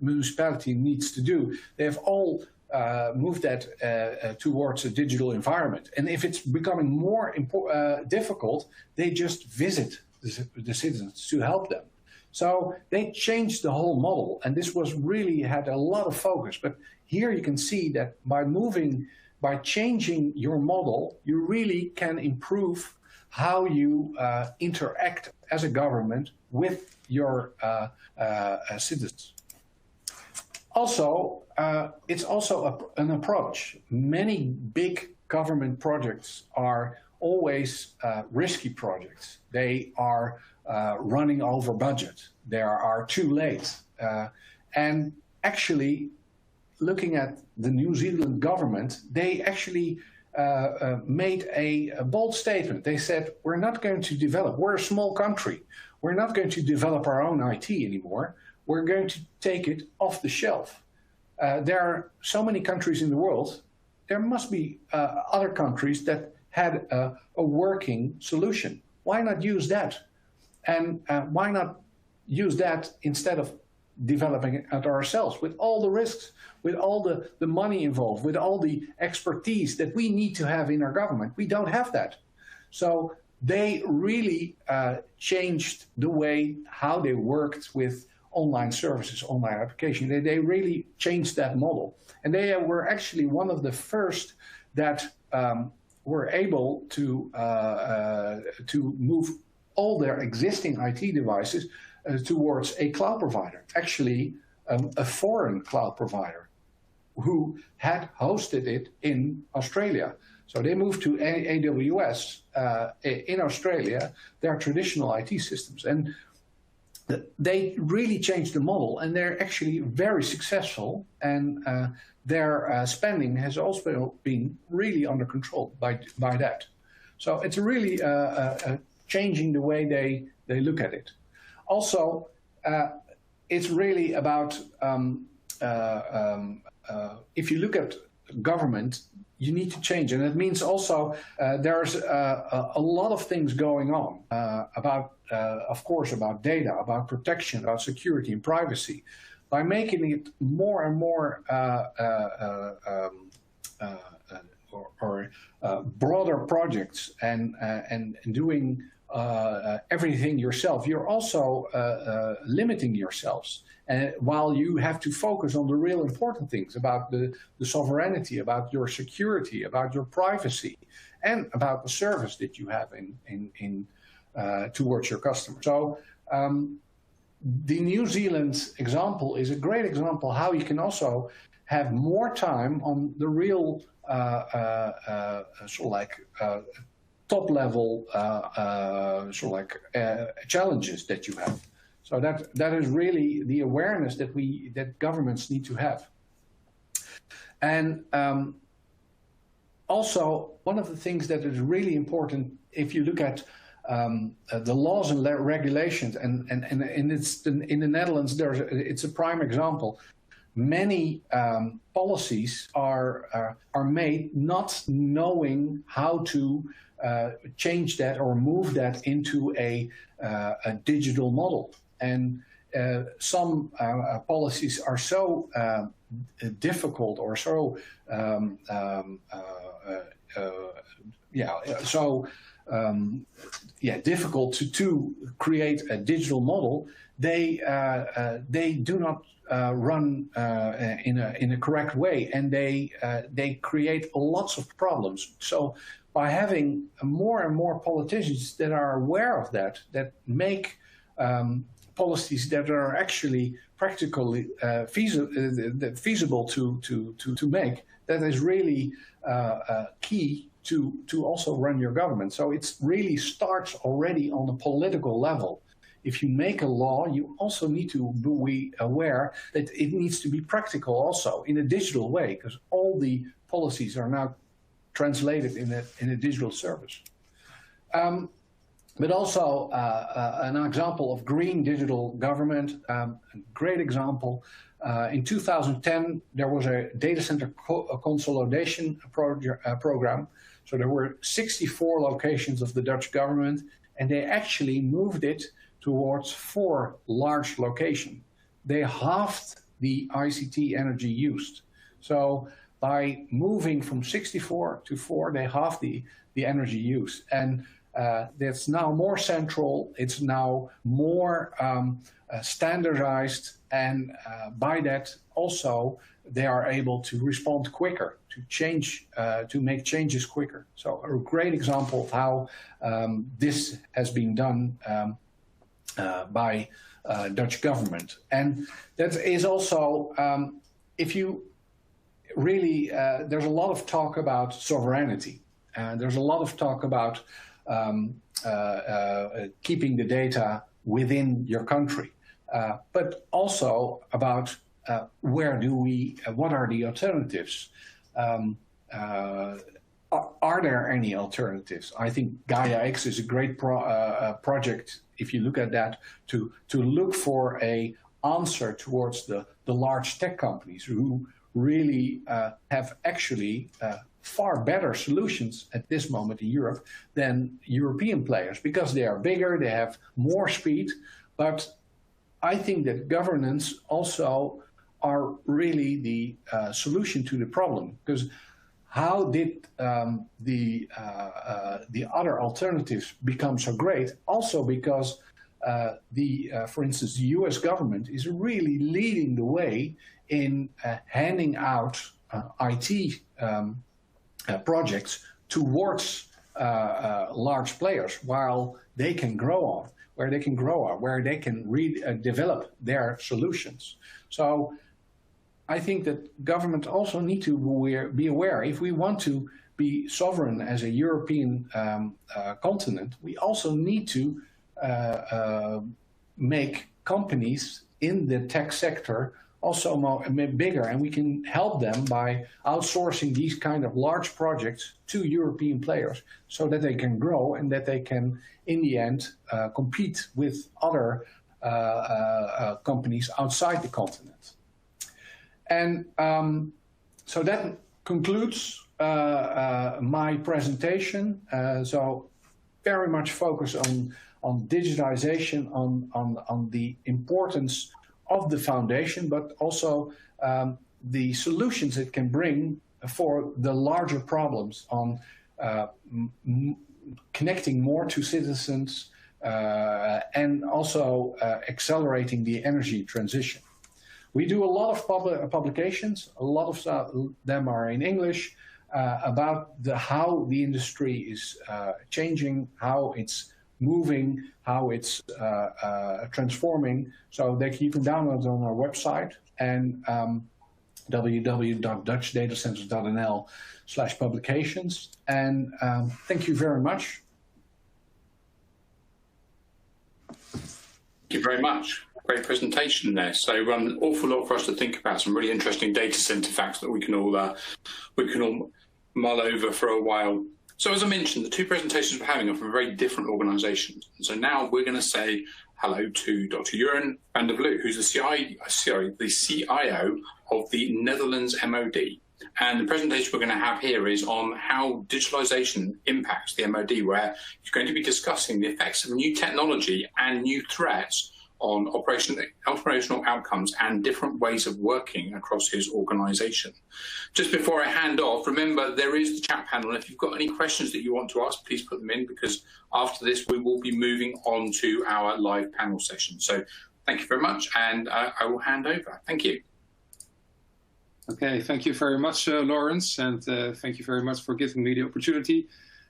municipality needs to do, they have all moved that towards a digital environment. And if it's becoming more difficult, they just visit the citizens to help them. So they changed the whole model, and this was really had a lot of focus. But here you can see that by changing your model, you really can improve how you interact as a government with your citizens. Also, it's also an approach. Many big government projects are always risky projects. They are running over budget. They are too late. And actually, looking at the New Zealand government, they actually made a bold statement. They said, we're not going to develop, we're a small country. We're not going to develop our own IT anymore. We're going to take it off the shelf. There are so many countries in the world. There must be other countries that had a working solution. Why not use that? And why not use that instead of developing it ourselves with all the risks, with all the money involved, with all the expertise that we need to have in our government? We don't have that. So they really changed the way how they worked with online services, online application. They really changed that model. And they were actually one of the first that were able to move all their existing IT devices towards a cloud provider, actually a foreign cloud provider who had hosted it in Australia. So they moved to AWS in Australia, their traditional IT systems. And they really changed the model, and they're actually very successful. And their spending has also been really under control by that. So it's really changing the way they look at it. Also, it's really about, if you look at government, you need to change. And it means also there's a lot of things going on about, of course, about data, about protection, about security and privacy. By making it more and more broader projects and doing everything yourself, you're also limiting yourselves. While you have to focus on the real important things about the sovereignty, about your security, about your privacy, and about the service that you have in towards your customer. So the New Zealand example is a great example how you can also have more time on the real top level challenges that you have. So that is really the awareness that governments need to have. And also one of the things that is really important, if you look at the laws and regulations, and it's in the Netherlands, it's a prime example. Many policies are made not knowing how to change that or move that into a digital model. And some policies are so difficult or so difficult to create a digital model. They do not run in a correct way, and they create lots of problems. So by having more and more politicians that are aware of that make policies that are actually practically feasible to make, that is really key to also run your government. So it really starts already on the political level. If you make a law, you also need to be aware that it needs to be practical also in a digital way, because all the policies are now translated in a digital service. But also an example of green digital government, a great example. In 2010, there was a data center consolidation program. So there were 64 locations of the Dutch government, and they actually moved it towards 4 large locations. They halved the ICT energy used. So by moving from 64 to 4, they halved the energy use. And that's now more central, it's now more standardized, and by that also they are able to respond quicker, to change, to make changes quicker. So a great example of how this has been done by Dutch government. And that is also, if you really, there's a lot of talk about sovereignty. There's a lot of talk about keeping the data within your country, but also about where do we, what are the alternatives? Are there any alternatives? I think Gaia X is a great project, if you look at that, to look for a answer towards the large tech companies who really have actually far better solutions at this moment in Europe than European players, because they are bigger, they have more speed. But I think that governance also are really the solution to the problem, because how did the other alternatives become so great? Also because for instance, the US government is really leading the way in handing out IT projects towards large players, while they can grow on, where they can develop their solutions. So I think that government also need to be aware, if we want to be sovereign as a European continent, we also need to make companies in the tech sector also bigger, and we can help them by outsourcing these kind of large projects to European players so that they can grow and that they can, in the end, compete with other companies outside the continent. And so that concludes my presentation. So very much focus on digitization, on the importance of the foundation, but also the solutions it can bring for the larger problems on connecting more to citizens and also accelerating the energy transition. We do a lot of publications, a lot of them are in English, about how the industry is changing, how it's moving, how it's transforming, so that you can download on our website and www.dutchdatacenters.nl/publications. And thank you very much. Thank you very much. Great presentation there. So an awful lot for us to think about. Some really interesting data center facts that we can all mull over for a while. So as I mentioned, the two presentations we're having are from very different organisations. And so now we're going to say hello to Dr. Jeroen van der Vloot, who's the CIO of the Netherlands MOD. And the presentation we're going to have here is on how digitalisation impacts the MOD, where you're going to be discussing the effects of new technology and new threats on operational outcomes and different ways of working across his organisation. Just before I hand off, remember there is the chat panel, and if you've got any questions that you want to ask, please put them in, because after this we will be moving on to our live panel session. So thank you very much, and I will hand over. Thank you. Okay, thank you very much, Lawrence, and thank you very much for giving me the opportunity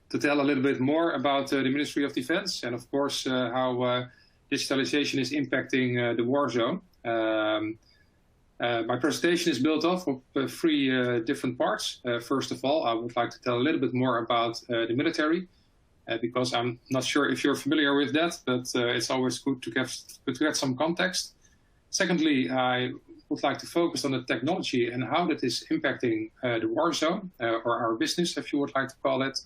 to tell a little bit more about the Ministry of Defence and, of course, how digitalization is impacting the war zone. My presentation is built off of three different parts. First of all, I would like to tell a little bit more about the military, because I'm not sure if you're familiar with that, but it's always good to get some context. Secondly, I would like to focus on the technology and how that is impacting the war zone, or our business, if you would like to call it.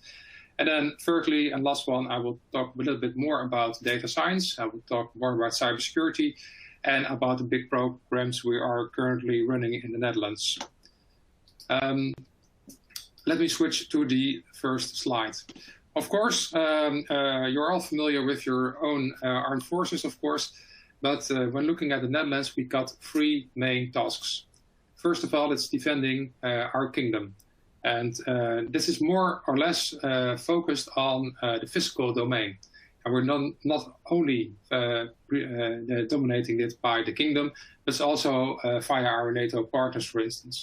And then thirdly, and last one, I will talk a little bit more about data science. I will talk more about cybersecurity and about the big programs we are currently running in the Netherlands. Let me switch to the first slide. Of course, you're all familiar with your own armed forces, of course, but when looking at the Netherlands, we got three main tasks. First of all, it's defending our kingdom. And this is more or less focused on the physical domain. And we're not only dominating it by the kingdom, but also via our NATO partners, for instance.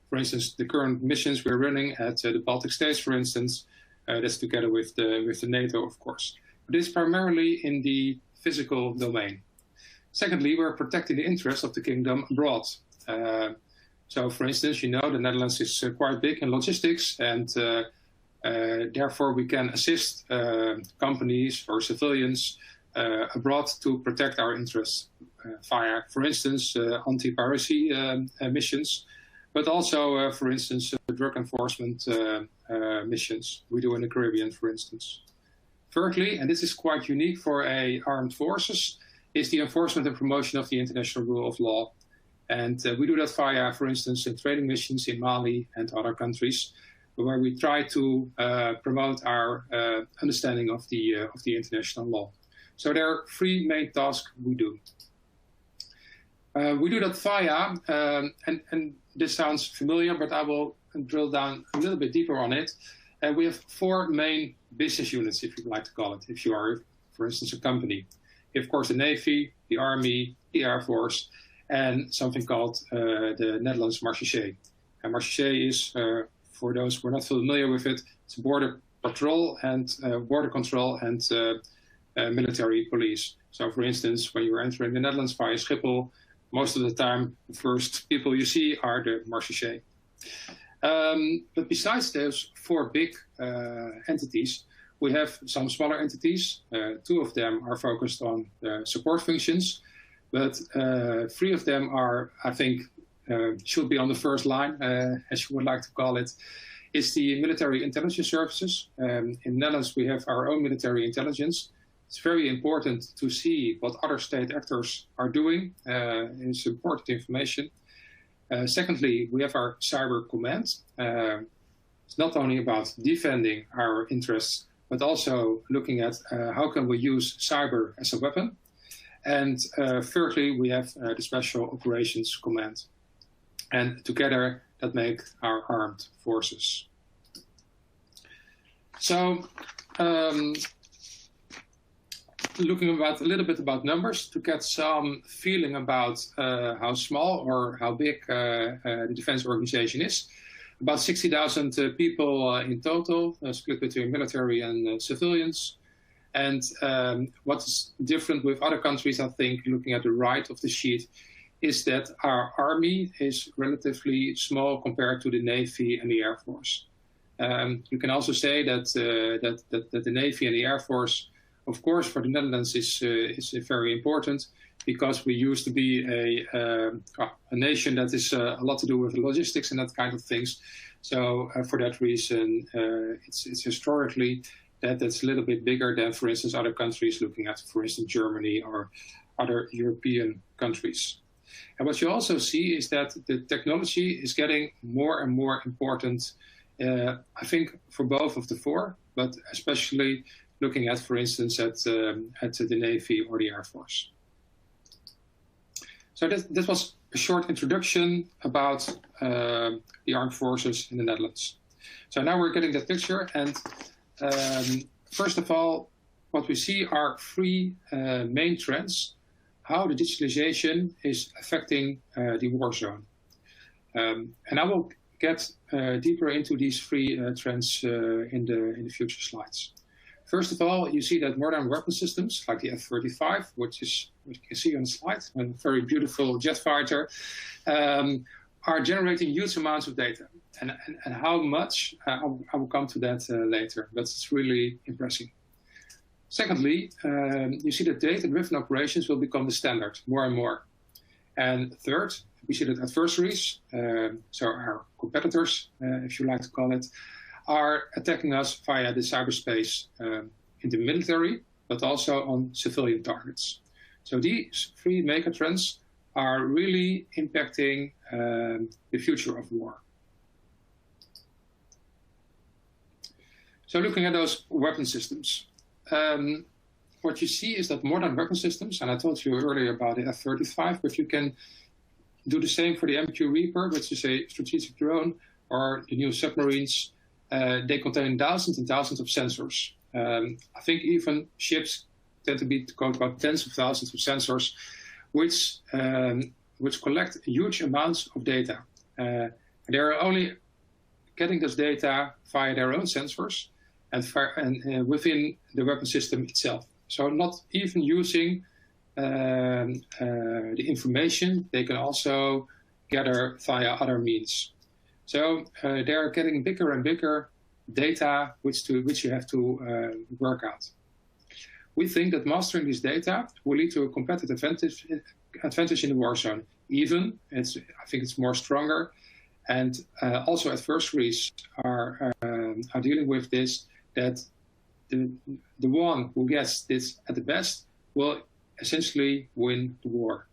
For instance, the current missions we're running at the Baltic states, for instance, that's together with the NATO, of course. But it's primarily in the physical domain. Secondly, we're protecting the interests of the kingdom abroad. So, for instance, you know, the Netherlands is quite big in logistics, and therefore we can assist companies or civilians abroad to protect our interests via, for instance, anti-piracy missions, but also, for instance, drug enforcement missions we do in the Caribbean, for instance. Thirdly, and this is quite unique for armed forces, is the enforcement and promotion of the international rule of law. And we do that via, for instance, training missions in Mali and other countries, where we try to promote our understanding of the international law. So there are three main tasks we do. We do that via, and this sounds familiar, but I will drill down a little bit deeper on it. We have four main business units, if you'd like to call it, if you are, for instance, a company. Of course, the Navy, the Army, the Air Force, and something called the Netherlands Marché. And Marché is, for those who are not familiar with it, it's border patrol and border control and military police. So, for instance, when you're entering the Netherlands via Schiphol, most of the time, the first people you see are the Marché. But besides those four big entities, we have some smaller entities. Two of them are focused on support functions, but three of them are, I think, should be on the first line, as you would like to call it. It's the military intelligence services. In the Netherlands, we have our own military intelligence. It's very important to see what other state actors are doing. It's important information. Secondly, we have our cyber command. It's not only about defending our interests, but also looking at how can we use cyber as a weapon. And thirdly, we have the Special Operations Command. And together, that make our armed forces. So, looking a little bit about numbers to get some feeling about how small or how big the defense organization is. About 60,000 people in total, split between military and civilians. And what's different with other countries, I think, looking at the right of the sheet, is that our army is relatively small compared to the Navy and the Air Force. You can also say that that the Navy and the Air Force, of course, for the Netherlands is very important, because we used to be a nation that is a lot to do with logistics and that kind of things. So for that reason, it's historically that's a little bit bigger than, for instance, other countries, looking at, for instance, Germany or other European countries. And what you also see is that the technology is getting more and more important, I think, for both of the four, but especially looking at, for instance, at the Navy or the Air Force. So this was a short introduction about the armed forces in the Netherlands. So now we're getting that picture, and first of all, what we see are three main trends, how the digitalization is affecting the war zone. And I will get deeper into these three trends in the future slides. First of all, you see that modern weapon systems like the F-35, which you can see on the slide, a very beautiful jet fighter, are generating huge amounts of data. And how much, I will come to that later, but it's really impressive. Secondly, you see that data-driven operations will become the standard more and more. And third, we see that adversaries, so our competitors, if you like to call it, are attacking us via the cyberspace in the military, but also on civilian targets. So these three mega trends are really impacting the future of war. So looking at those weapon systems, what you see is that modern weapon systems, and I told you earlier about the F-35, but you can do the same for the MQ Reaper, which is a strategic drone, or the new submarines, they contain thousands and thousands of sensors. I think even ships tend to be about tens of thousands of sensors, which collect huge amounts of data. They're only getting this data via their own sensors and within the weapon system itself. So not even using the information they can also gather via other means. So they're getting bigger and bigger data which you have to work out. We think that mastering this data will lead to a competitive advantage in the war zone. Even, I think it's more stronger. And also adversaries are dealing with this, that the one who gets this at the best will essentially win the war.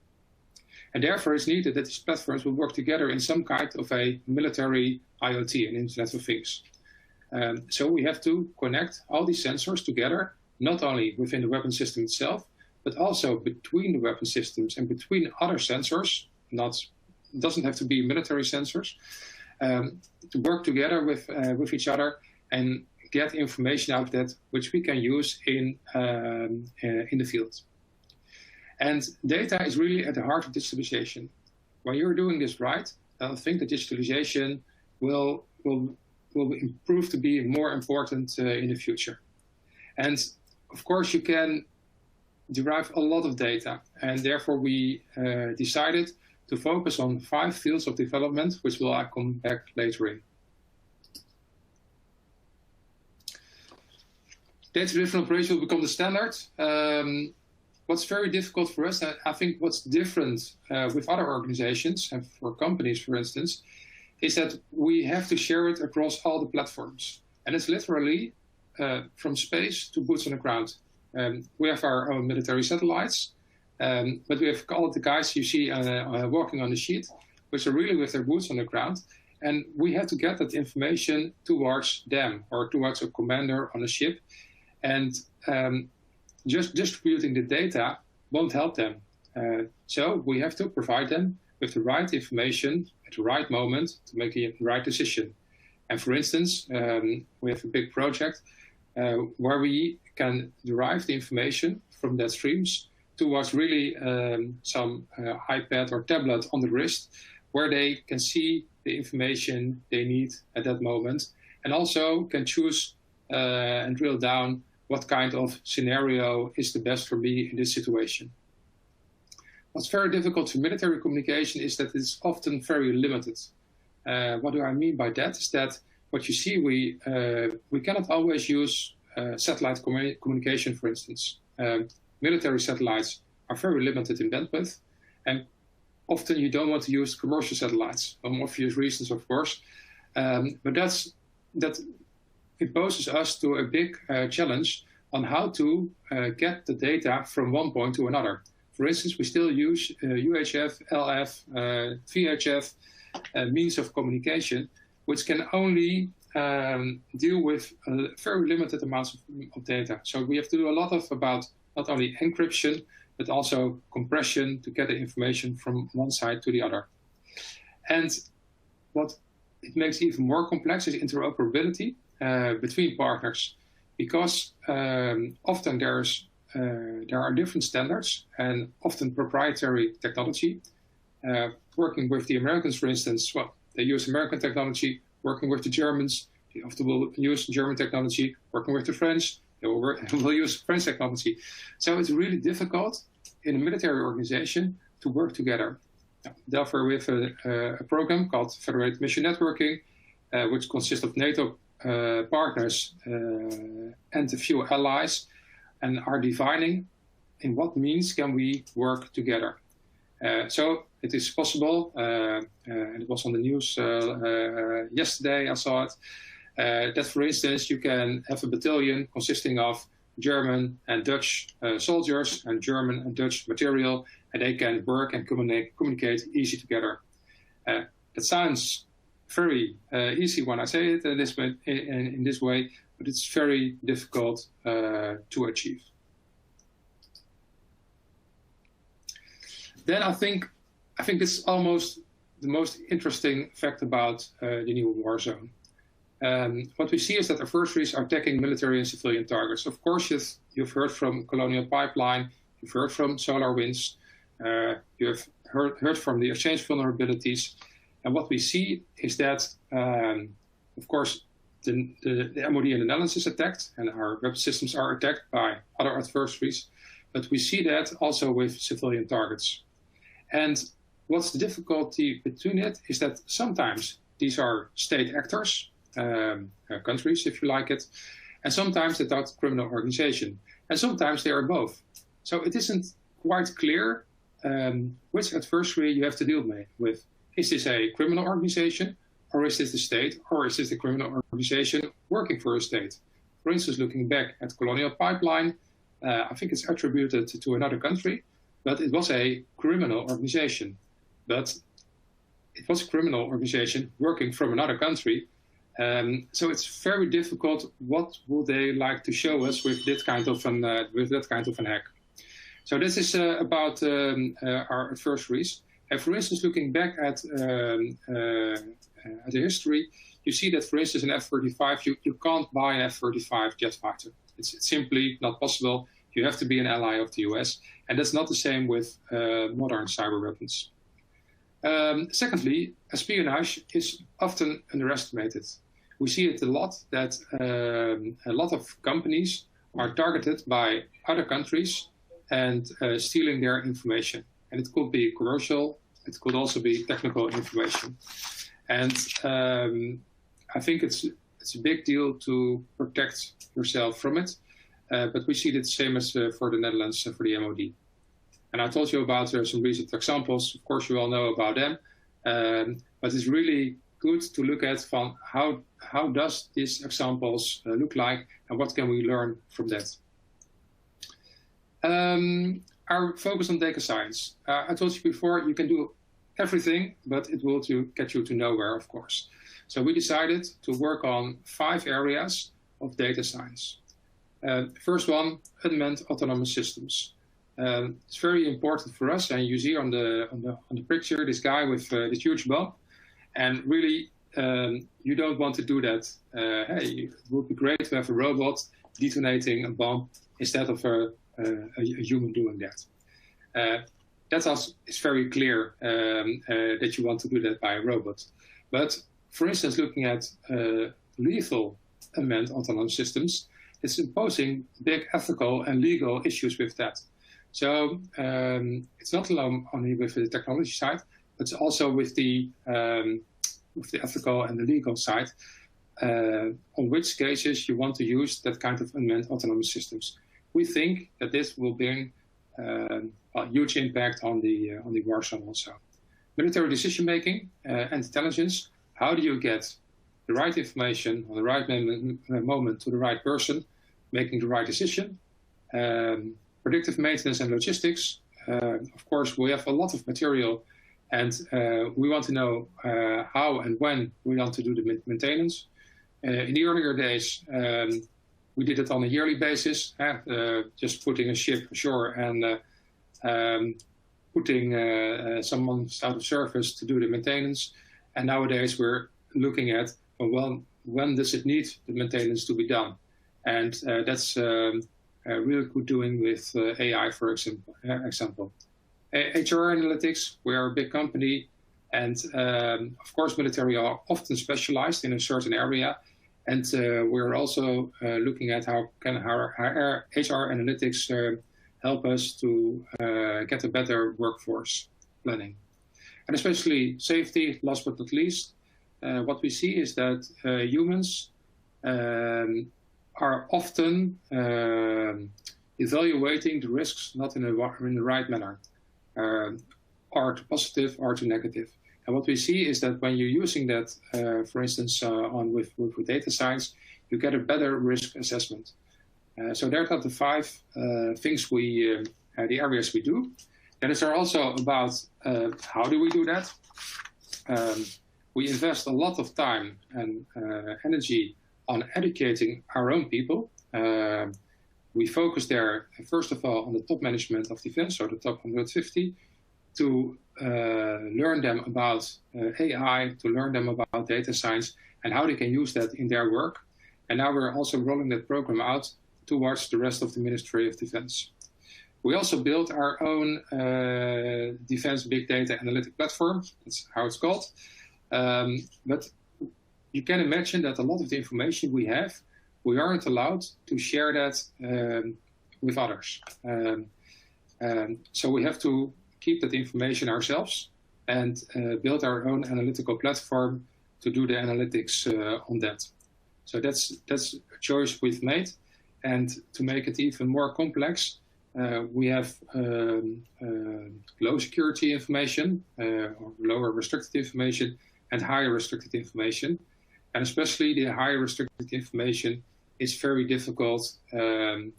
And therefore it's needed that these platforms will work together in some kind of a military IoT, an Internet of Things. So we have to connect all these sensors together, not only within the weapon system itself, but also between the weapon systems and between other sensors, doesn't have to be military sensors, to work together with each other and get information out of that which we can use in the field. And data is really at the heart of digitalization. When you're doing this right, I think that digitalization will improve to be more important in the future. And of course, you can derive a lot of data, and therefore we decided to focus on 5 fields of development, which will come back later in. Data-driven operation will become the standard. What's very difficult for us, I think what's different with other organizations, and for companies, for instance, is that we have to share it across all the platforms. And it's literally from space to boots on the ground. We have our own military satellites, but we have all the guys you see walking on the sheet, which are really with their boots on the ground. And we have to get that information towards them or towards a commander on a ship. And just distributing the data won't help them. So we have to provide them with the right information at the right moment to make the right decision. And for instance, we have a big project where we can derive the information from that streams towards really some iPad or tablet on the wrist, where they can see the information they need at that moment, and also can choose and drill down what kind of scenario is the best for me in this situation. What's very difficult for military communication is that it's often very limited. What do I mean by that? Is that what you see, we cannot always use satellite communication, for instance. Military satellites are very limited in bandwidth, and often you don't want to use commercial satellites, for obvious reasons, of course. But that imposes us to a big challenge on how to get the data from one point to another. For instance, we still use UHF, LF, VHF means of communication, which can only deal with very limited amounts of data. So we have to do a lot about not only encryption, but also compression to get the information from one side to the other. And what it makes even more complex is interoperability between partners, because often there are different standards and often proprietary technology. Working with the Americans, for instance, well, they use American technology. Working with the Germans, they often will use German technology. Working with the French, they will use French technology. So it's really difficult in a military organization to work together. Therefore, we have a program called Federated Mission Networking, which consists of NATO partners and a few allies, and are defining in what means can we work together. So it is possible, and it was on the news yesterday, I saw it, that for instance you can have a battalion consisting of German and Dutch soldiers and German and Dutch material, and they can work and communicate easy together. That sounds very easy when I say it in this way, but it's very difficult to achieve. Then I think it's almost the most interesting fact about the new war zone. What we see is that adversaries are attacking military and civilian targets. Of course, you've heard from Colonial Pipeline, you've heard from SolarWinds, you've heard from the exchange vulnerabilities. And what we see is that, of course, the MOD in the Netherlands is attacked, and our web systems are attacked by other adversaries. But we see that also with civilian targets. And what's the difficulty between it is that sometimes these are state actors, countries, if you like it, and sometimes they're not criminal organization, and sometimes they are both. So it isn't quite clear which adversary you have to deal with. Is this a criminal organization, or is this the state, or is this a criminal organization working for a state? For instance, looking back at Colonial Pipeline, I think it's attributed to another country, but it was a criminal organization. But it was a criminal organization working from another country. So it's very difficult. What would they like to show us with that kind of an hack? So this is about our adversaries. And for instance, looking back at the history, you see that, for instance, an F-35, you can't buy an F-35 jet fighter. It's simply not possible. You have to be an ally of the US. And that's not the same with modern cyber weapons. Secondly, espionage is often underestimated. We see it a lot that a lot of companies are targeted by other countries and stealing their information. And it could be commercial, it could also be technical information. And I think it's a big deal to protect yourself from it. But we see it the same as for the Netherlands and for the MOD. And I told you about some recent examples. Of course, you all know about them. But it's really good to look at from how does these examples look like, and what can we learn from that. Our focus on data science. I told you before, you can do everything, but it will get you to nowhere, of course. So we decided to work on 5 areas of data science. First one, unmanned autonomous systems. It's very important for us, and you see on the picture this guy with this huge bomb, and really you don't want to do that. Hey, it would be great to have a robot detonating a bomb instead of a human doing that. It's very clear that you want to do that by a robot. But for instance, looking at lethal unmanned autonomous systems, it's imposing big ethical and legal issues with that. So it's not only with the technology side, but also with the ethical and the legal side, on which cases you want to use that kind of unmanned autonomous systems. We think that this will bring a huge impact on the war zone also. Military decision-making and intelligence, how do you get the right information on the right moment to the right person, making the right decision? Predictive maintenance and logistics. Of course, we have a lot of material, and we want to know how and when we want to do the maintenance. In the earlier days, we did it on a yearly basis, just putting a ship ashore and putting someone out of service to do the maintenance. And nowadays we're looking at, well, when does it need the maintenance to be done? And that's really good doing with AI, for example. HR analytics, we are a big company, and of course military are often specialized in a certain area. And we're also looking at how can our HR analytics help us to get a better workforce planning. And especially safety, last but not least, what we see is that humans are often evaluating the risks not in the right manner, or to positive or to negative. And what we see is that when you're using that, for instance, with data science, you get a better risk assessment. So there are the 5 things the areas we do. Then it's also about how do we do that? We invest a lot of time and energy on educating our own people. We focus there, first of all, on the top management of defense, or the top 150, to learn them about AI, to learn them about data science, and how they can use that in their work. And now we're also rolling that program out towards the rest of the Ministry of Defense. We also built our own defense big data analytic platform. That's how it's called. But you can imagine that a lot of the information we have, we aren't allowed to share that with others. So we have to keep that information ourselves and build our own analytical platform to do the analytics on that. So that's a choice we've made. And to make it even more complex, we have low security information, or lower restricted information, and higher restricted information. And especially the higher restricted information is very difficult to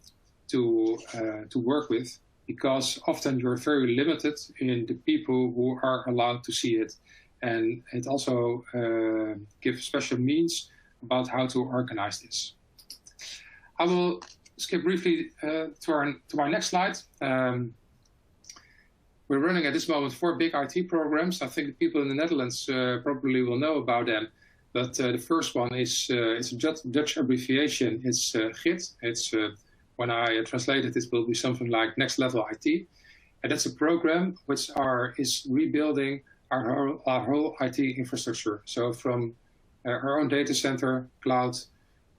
work with, because often you're very limited in the people who are allowed to see it. And it also gives special means about how to organize this. I will skip briefly to our next slide. We're running at this moment 4 big IT programs. I think the people in the Netherlands probably will know about them. But the first one is it's a Dutch abbreviation. It's GIT. It's when I translate it, it will be something like Next Level IT, and that's a program which is rebuilding our whole IT infrastructure. So from our own data center, cloud,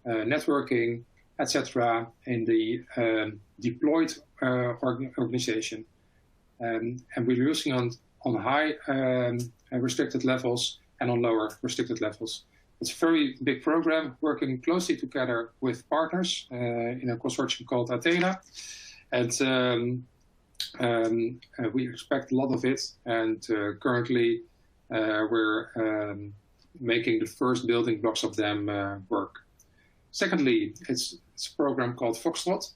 networking, etc., in the deployed organization, and we're using on high restricted levels and on lower restricted levels. It's a very big program, working closely together with partners in a consortium called Athena. And we expect a lot of it. And currently, we're making the first building blocks of them work. Secondly, it's a program called Foxtrot.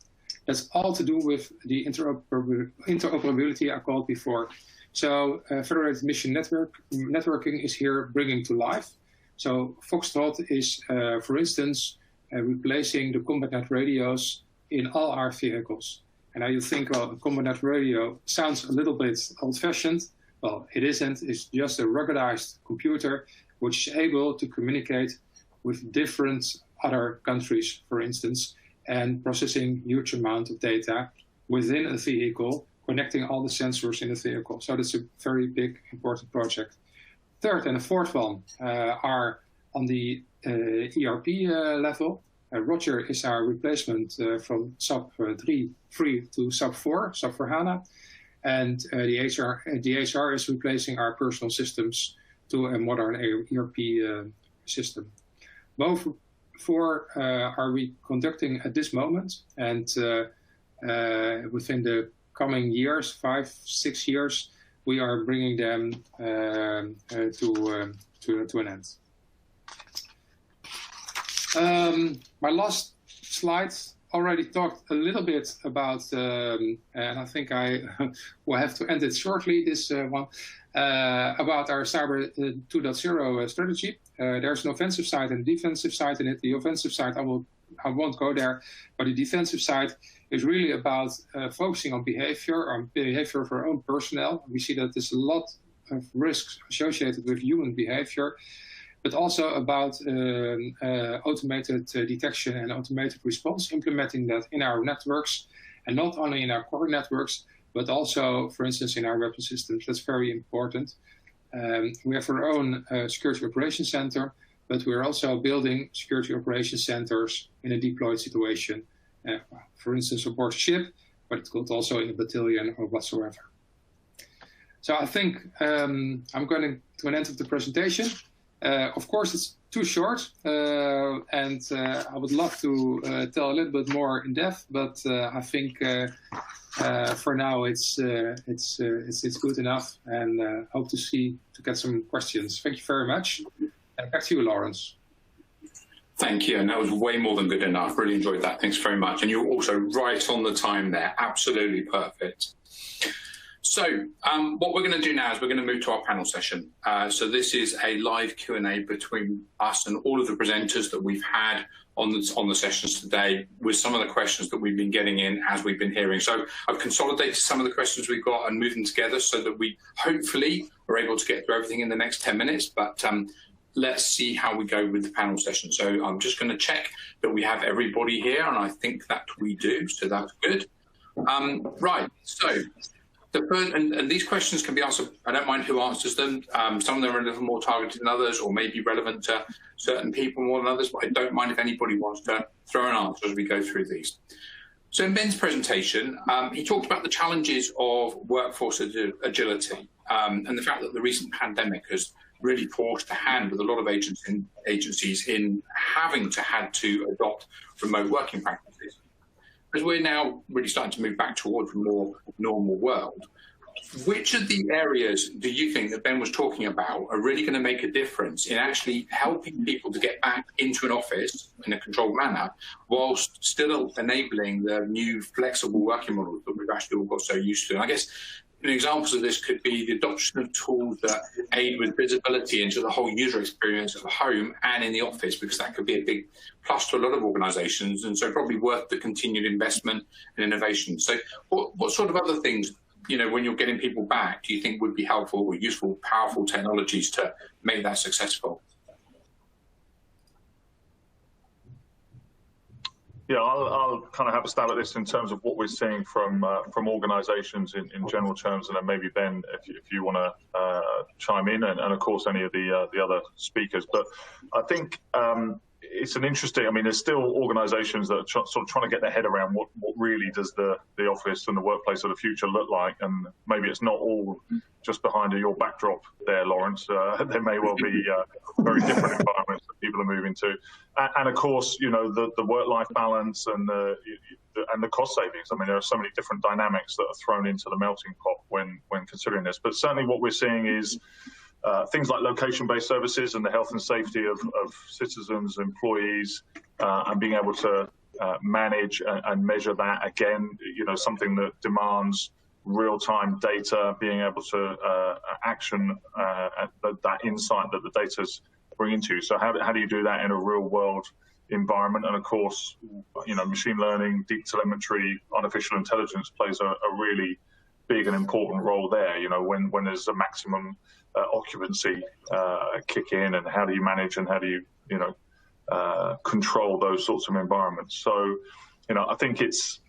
That's all to do with the interoperability I called before. So Federated Mission Networking is here bringing to life. So Foxtrot is, for instance, replacing the CombatNet radios in all our vehicles. And now you think, well, a CombatNet radio sounds a little bit old-fashioned. Well, it isn't. It's just a ruggedized computer which is able to communicate with different other countries, for instance, and processing huge amount of data within a vehicle, connecting all the sensors in the vehicle. So that's a very big, important project. Third and the fourth one are on the ERP level. Roger is our replacement from SAP 3 to SAP 4, SAP for HANA. And the HR is replacing our personal systems to a modern ERP system. Both 4 are we conducting at this moment, and within the coming years, 5-6 years, we are bringing them to an end. My last slide already talked a little bit about, and I think I will have to end it shortly, this one, about our Cyber 2.0 strategy. There's an offensive side and a defensive side in it. The offensive side, I won't go there, but the defensive side is really about focusing on behavior of our own personnel. We see that there's a lot of risks associated with human behavior, but also about automated detection and automated response, implementing that in our networks, and not only in our core networks, but also, for instance, in our weapon systems. That's very important. We have our own security operations center, but we're also building security operations centers in a deployed situation. For instance, aboard a ship, but it could also in a battalion or whatsoever. So I think I'm going to an end of the presentation. Of course, it's too short, and I would love to tell a little bit more in depth, but I think for now it's good enough, and hope to get some questions. Thank you very much. Back to you, Lawrence. Thank you, and that was way more than good enough. Really enjoyed that. Thanks very much. And you're also right on the time there. Absolutely perfect. So what we're going to do now is we're going to move to our panel session. So this is a live Q&A between us and all of the presenters that we've had on the sessions today with some of the questions that we've been getting in as we've been hearing. So I've consolidated some of the questions we've got and moved them together so that we hopefully are able to get through everything in the next 10 minutes. But let's see how we go with the panel session. So I'm just going to check that we have everybody here, and I think that we do, so that's good. Right, so the first, and these questions can be answered, I don't mind who answers them. Some of them are a little more targeted than others, or maybe relevant to certain people more than others, but I don't mind if anybody wants to throw an answer as we go through these. So in Ben's presentation, he talked about the challenges of workforce agility and the fact that the recent pandemic has really forced a hand with a lot of agencies in having to adopt remote working practices. As we're now really starting to move back towards a more normal world, which of the areas do you think that Ben was talking about are really going to make a difference in actually helping people to get back into an office in a controlled manner, whilst still enabling the new flexible working models that we've actually all got so used to? And I guess examples of this could be the adoption of tools that aid with visibility into the whole user experience at home and in the office, because that could be a big plus to a lot of organizations, and so probably worth the continued investment and innovation. So what sort of other things, when you're getting people back, do you think would be helpful or useful, powerful technologies to make that successful? Yeah, I'll kind of have a stab at this in terms of what we're seeing from organisations in general terms, and then maybe Ben, if you want to chime in, and of course any of the other speakers. But I think it's an interesting. I mean, there's still organisations that are sort of trying to get their head around what really does the office and the workplace of the future look like, and maybe it's not all just behind your backdrop there, Lawrence. There may well be very different environments that people are moving to, and of course, the work-life balance and the cost savings. I mean, there are so many different dynamics that are thrown into the melting pot when considering this. But certainly, what we're seeing is things like location-based services and the health and safety of citizens, employees, and being able to manage and measure that again. Something that demands real-time data, being able to action that insight that the data's bringing to you. So how do you do that in a real-world environment? And of course, machine learning, deep telemetry, artificial intelligence plays a really big and important role there. When there's a maximum occupancy kick in, and how do you manage and how do you control those sorts of environments? So I think it's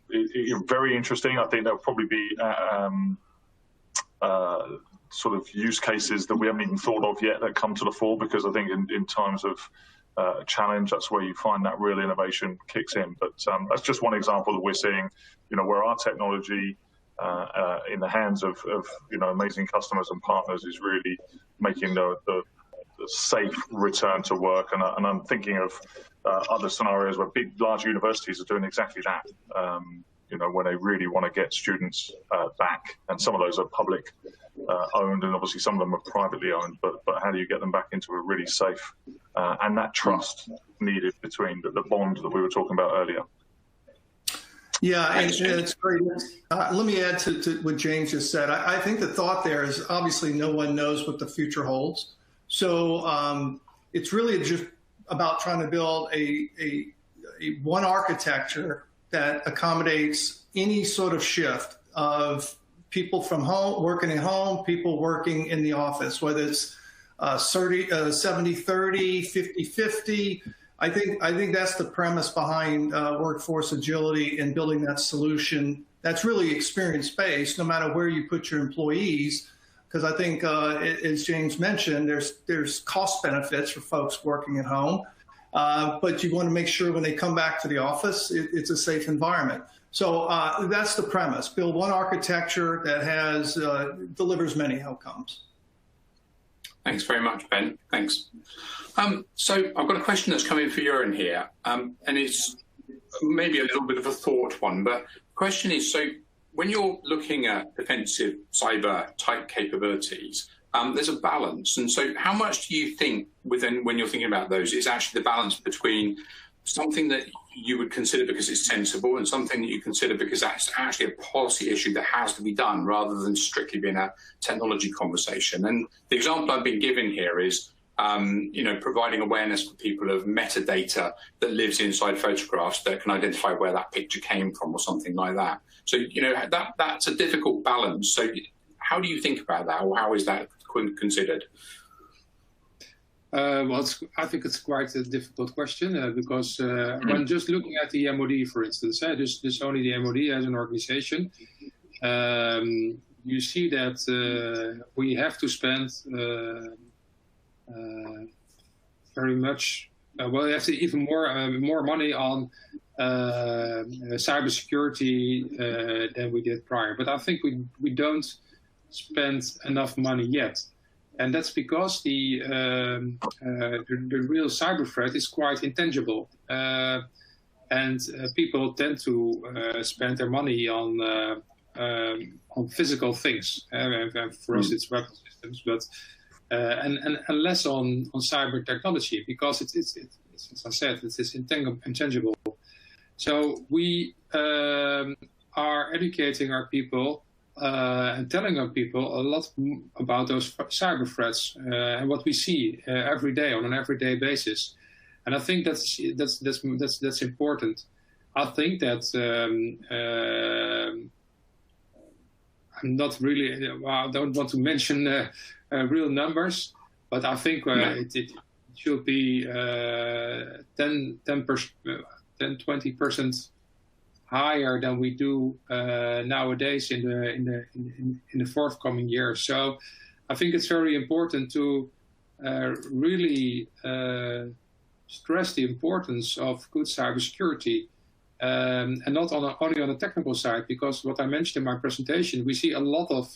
very interesting. I think there'll probably be sort of use cases that we haven't even thought of yet that come to the fore, because I think in times of challenge, that's where you find that real innovation kicks in. But that's just one example that we're seeing, where our technology in the hands of amazing customers and partners is really making the safe return to work. And I'm thinking of other scenarios where large universities are doing exactly that, when they really want to get students back. And some of those are public owned, and obviously some of them are privately owned, but how do you get them back into a really safe and that trust needed between the bond that we were talking about earlier? Yeah, and it's great. Let me add to what James just said. I think the thought there is obviously no one knows what the future holds. So it's really just about trying to build a one architecture that accommodates any sort of shift of people from home, working at home, people working in the office, whether it's 70-30, 50-50. I think that's the premise behind workforce agility and building that solution that's really experience-based, no matter where you put your employees. Because I think, as James mentioned, there's cost benefits for folks working at home, but you want to make sure when they come back to the office, it's a safe environment. So that's the premise: build one architecture that has delivers many outcomes. Thanks very much, Ben. Thanks. So I've got a question that's come in for Jürgen here, and it's maybe a little bit of a thought one, but the question is, so when you're looking at defensive cyber type capabilities, there's a balance. And so how much do you think when you're thinking about those, is actually the balance between something that you would consider because it's sensible and something that you consider because that's actually a policy issue that has to be done rather than strictly being a technology conversation? And the example I've been given here is providing awareness for people of metadata that lives inside photographs that can identify where that picture came from or something like that. So, that's a difficult balance. So how do you think about that, or how is that considered? Well, I think it's quite a difficult question because when just looking at the MOD, for instance, just only the MOD as an organization, you see that we have to spend very much. We have to even more money on cybersecurity than we did prior. But I think we don't spend enough money yet. And that's because the real cyber threat is quite intangible, and people tend to spend their money on physical things. For us, it's weapon systems, but and less on cyber technology because it's as I said, it's intangible. So we are educating our people. And telling our people a lot about those cyber threats and what we see every day on an everyday basis, and I think that's important. I think that I'm not really. I don't want to mention real numbers, but I think it should be 10-20% higher than we do nowadays in the forthcoming years. So I think it's very important to really stress the importance of good cybersecurity, and not only on the technical side, because what I mentioned in my presentation, we see a lot of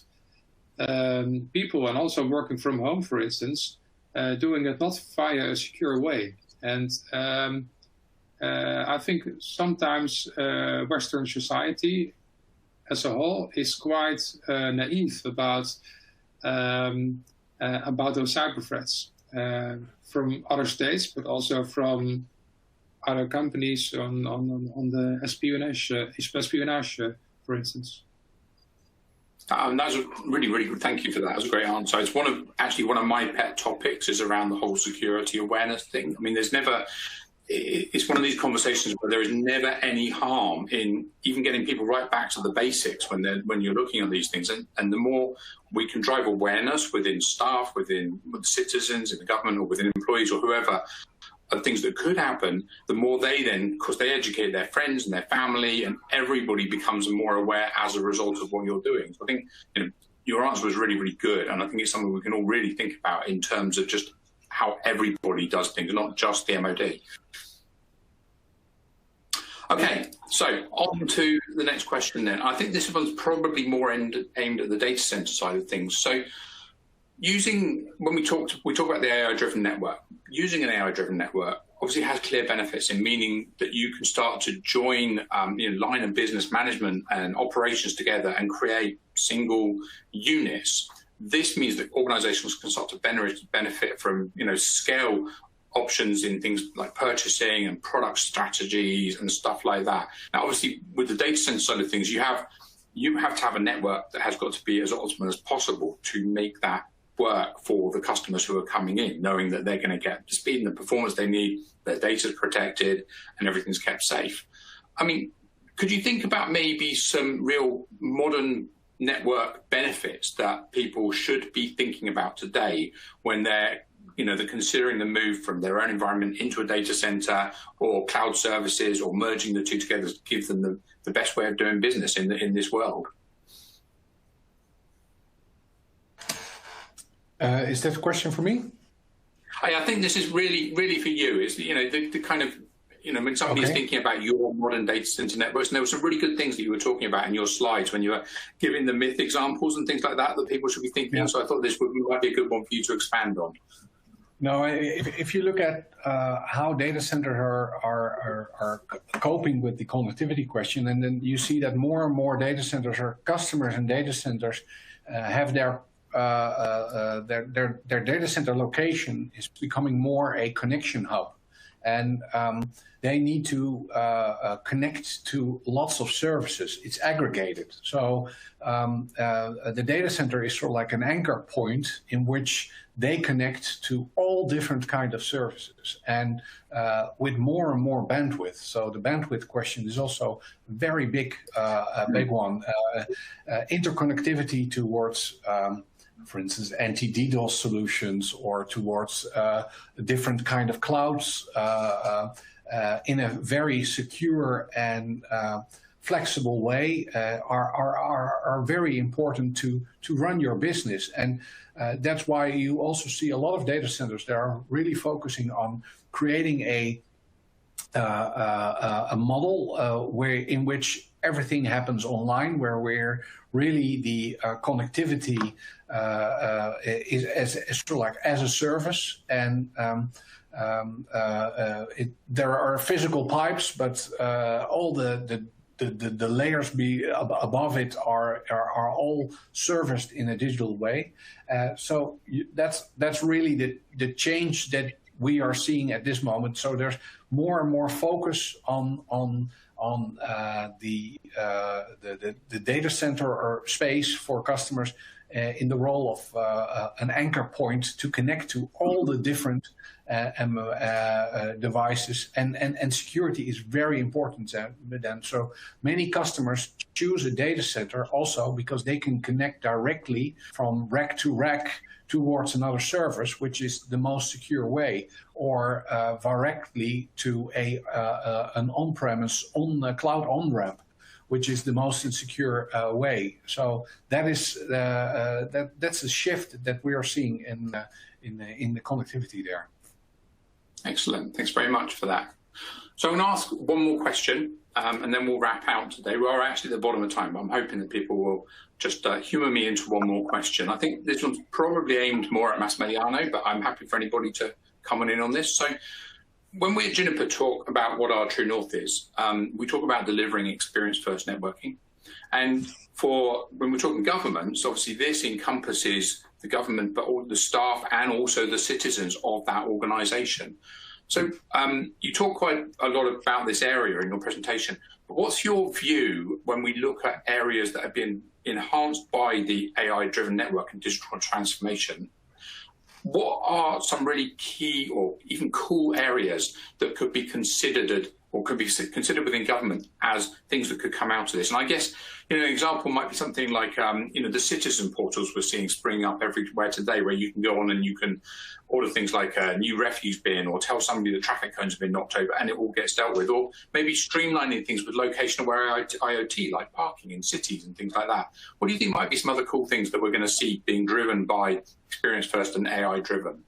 people, and also working from home, for instance, doing it not via a secure way. And I think sometimes Western society as a whole is quite naive about those cyber threats from other states, but also from other companies on the espionage, for instance. That's a really, really good. Thank you for that. That was a great answer. It's one of my pet topics is around the whole security awareness thing. I mean, it's one of these conversations where there is never any harm in even getting people right back to the basics when you're looking at these things. And the more we can drive awareness within staff, with citizens, in the government, or within employees or whoever, of things that could happen, the more they then, because they educate their friends and their family, and everybody becomes more aware as a result of what you're doing. So I think your answer was really, really good. And I think it's something we can all really think about in terms of just how everybody does things, not just the MOD. Okay, so on to the next question then. I think this one's probably more aimed at the data center side of things. So when we talk about the AI-driven network, using an AI-driven network obviously has clear benefits in meaning that you can start to join line of business management and operations together and create single units. This means that organizations can start to benefit from scale options in things like purchasing and product strategies and stuff like that. Now, obviously, with the data center side of things, you have to have a network that has got to be as optimal as possible to make that work for the customers who are coming in, knowing that they're going to get the speed and the performance they need, their data is protected, and everything's kept safe. I mean, could you think about maybe some real modern network benefits that people should be thinking about today when they're considering the move from their own environment into a data center or cloud services, or merging the two together to give them the best way of doing business in this world? Is that a question for me? I think this is really, really for you. Is the kind of when somebody is thinking about your modern data center networks, and there were some really good things that you were talking about in your slides when you were giving the myth examples and things like that people should be thinking of. So I thought this might be a good one for you to expand on. No, if you look at how data centers are coping with the connectivity question, and then you see that more and more data centers or customers and data centers have their data center location is becoming more a connection hub. and they need to connect to lots of services. It's aggregated. So the data center is sort of like an anchor point in which they connect to all different kinds of services, and with more and more bandwidth. So the bandwidth question is also a very big, big one. Interconnectivity towards, for instance, anti-DDoS solutions, or towards different kind of clouds in a very secure and flexible way are very important to run your business. And that's why you also see a lot of data centers that are really focusing on creating a model in which everything happens online, where really the connectivity is sort of like as a service, and there are physical pipes, but all the layers above it are all serviced in a digital way. So that's really the change that we are seeing at this moment. So there's more and more focus on the data center or space for customers in the role of an anchor point to connect to all the different devices, and security is very important then. So many customers choose a data center also because they can connect directly from rack to rack towards another service, which is the most secure way, or directly to an on-premise cloud on-ramp, which is the most insecure way. So that is that's a shift that we are seeing in the connectivity there. Excellent. Thanks very much for that. So I'm going to ask one more question, and then we'll wrap out today. We are actually at the bottom of time, but I'm hoping that people will just humour me into one more question. I think this one's probably aimed more at Massimiliano, but I'm happy for anybody to come in on this. So when we at Juniper talk about what our true north is, we talk about delivering experience-first networking. And when we're talking governments, obviously this encompasses the government, but all the staff and also the citizens of that organisation. So you talk quite a lot about this area in your presentation, but what's your view when we look at areas that have been enhanced by the AI-driven network and digital transformation? What are some really key or even cool areas that could be considered or could be considered within government as things that could come out of this? And I guess, an example might be something like, the citizen portals we're seeing springing up everywhere today, where you can go on and you can order things like a new refuse bin, or tell somebody the traffic cones have been knocked over, and it all gets dealt with. Or maybe streamlining things with location-aware IoT, like parking in cities and things like that. What do you think might be some other cool things that we're going to see being driven by experience-first and AI-driven?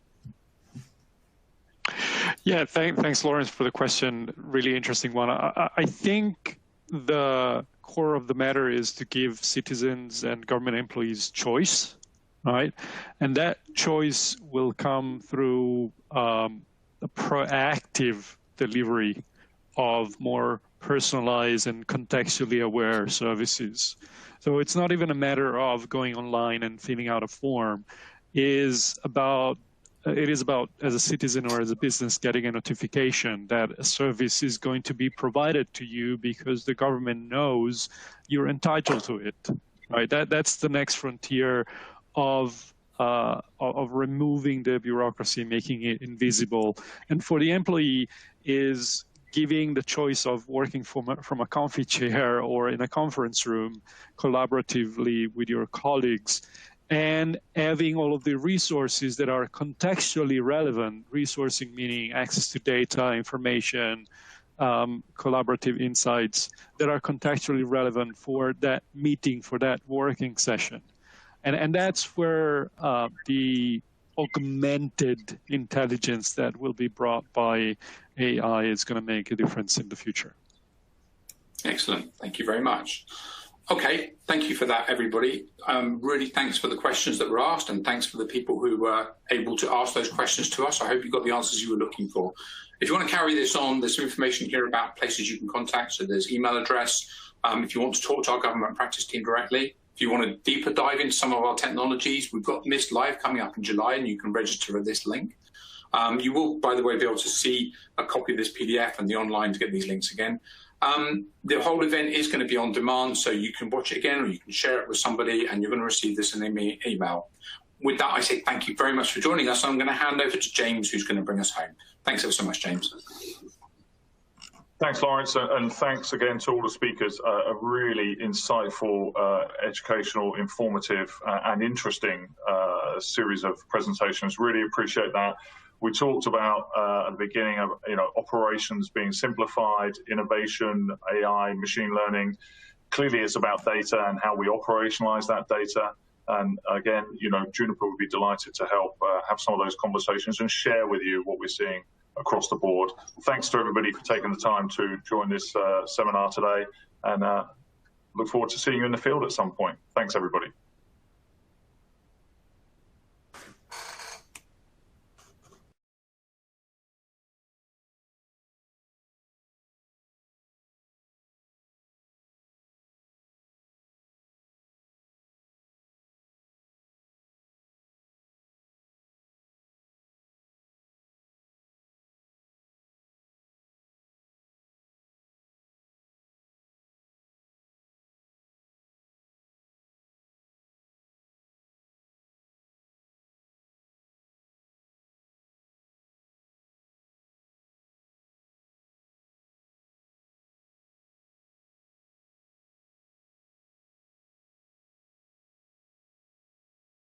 Yeah, thanks, Lawrence, for the question. Really interesting one. I think the core of the matter is to give citizens and government employees choice, right? And that choice will come through a proactive delivery of more personalized and contextually aware services. So it's not even a matter of going online and filling out a form. It is about, as a citizen or as a business, getting a notification that a service is going to be provided to you because the government knows you're entitled to it, right? That's the next frontier of removing the bureaucracy, making it invisible. And for the employee is giving the choice of working from a comfy chair or in a conference room collaboratively with your colleagues, and having all of the resources that are contextually relevant, resourcing meaning access to data, information, collaborative insights that are contextually relevant for that meeting, for that working session. And that's where the augmented intelligence that will be brought by AI is going to make a difference in the future. Excellent. Thank you very much. Okay, thank you for that, everybody. Really thanks for the questions that were asked, and thanks for the people who were able to ask those questions to us. I hope you got the answers you were looking for. If you want to carry this on, there's some information here about places you can contact. So there's email address. If you want to talk to our government practice team directly, if you want to deeper dive into some of our technologies, we've got Mist Live coming up in July, and you can register at this link. You will, by the way, be able to see a copy of this PDF and the online to get these links again. The whole event is going to be on demand, so you can watch it again or you can share it with somebody, and you're going to receive this in an email. With that, I say thank you very much for joining us. I'm going to hand over to James, who's going to bring us home. Thanks ever so much, James. Thanks, Lawrence, and thanks again to all the speakers. A really insightful, educational, informative, and interesting series of presentations. Really appreciate that. We talked about at the beginning of operations being simplified, innovation, AI, machine learning. Clearly, it's about data and how we operationalize that data. And again, Juniper would be delighted to help have some of those conversations and share with you what we're seeing across the board. Thanks to everybody for taking the time to join this seminar today, and look forward to seeing you in the field at some point. Thanks, everybody.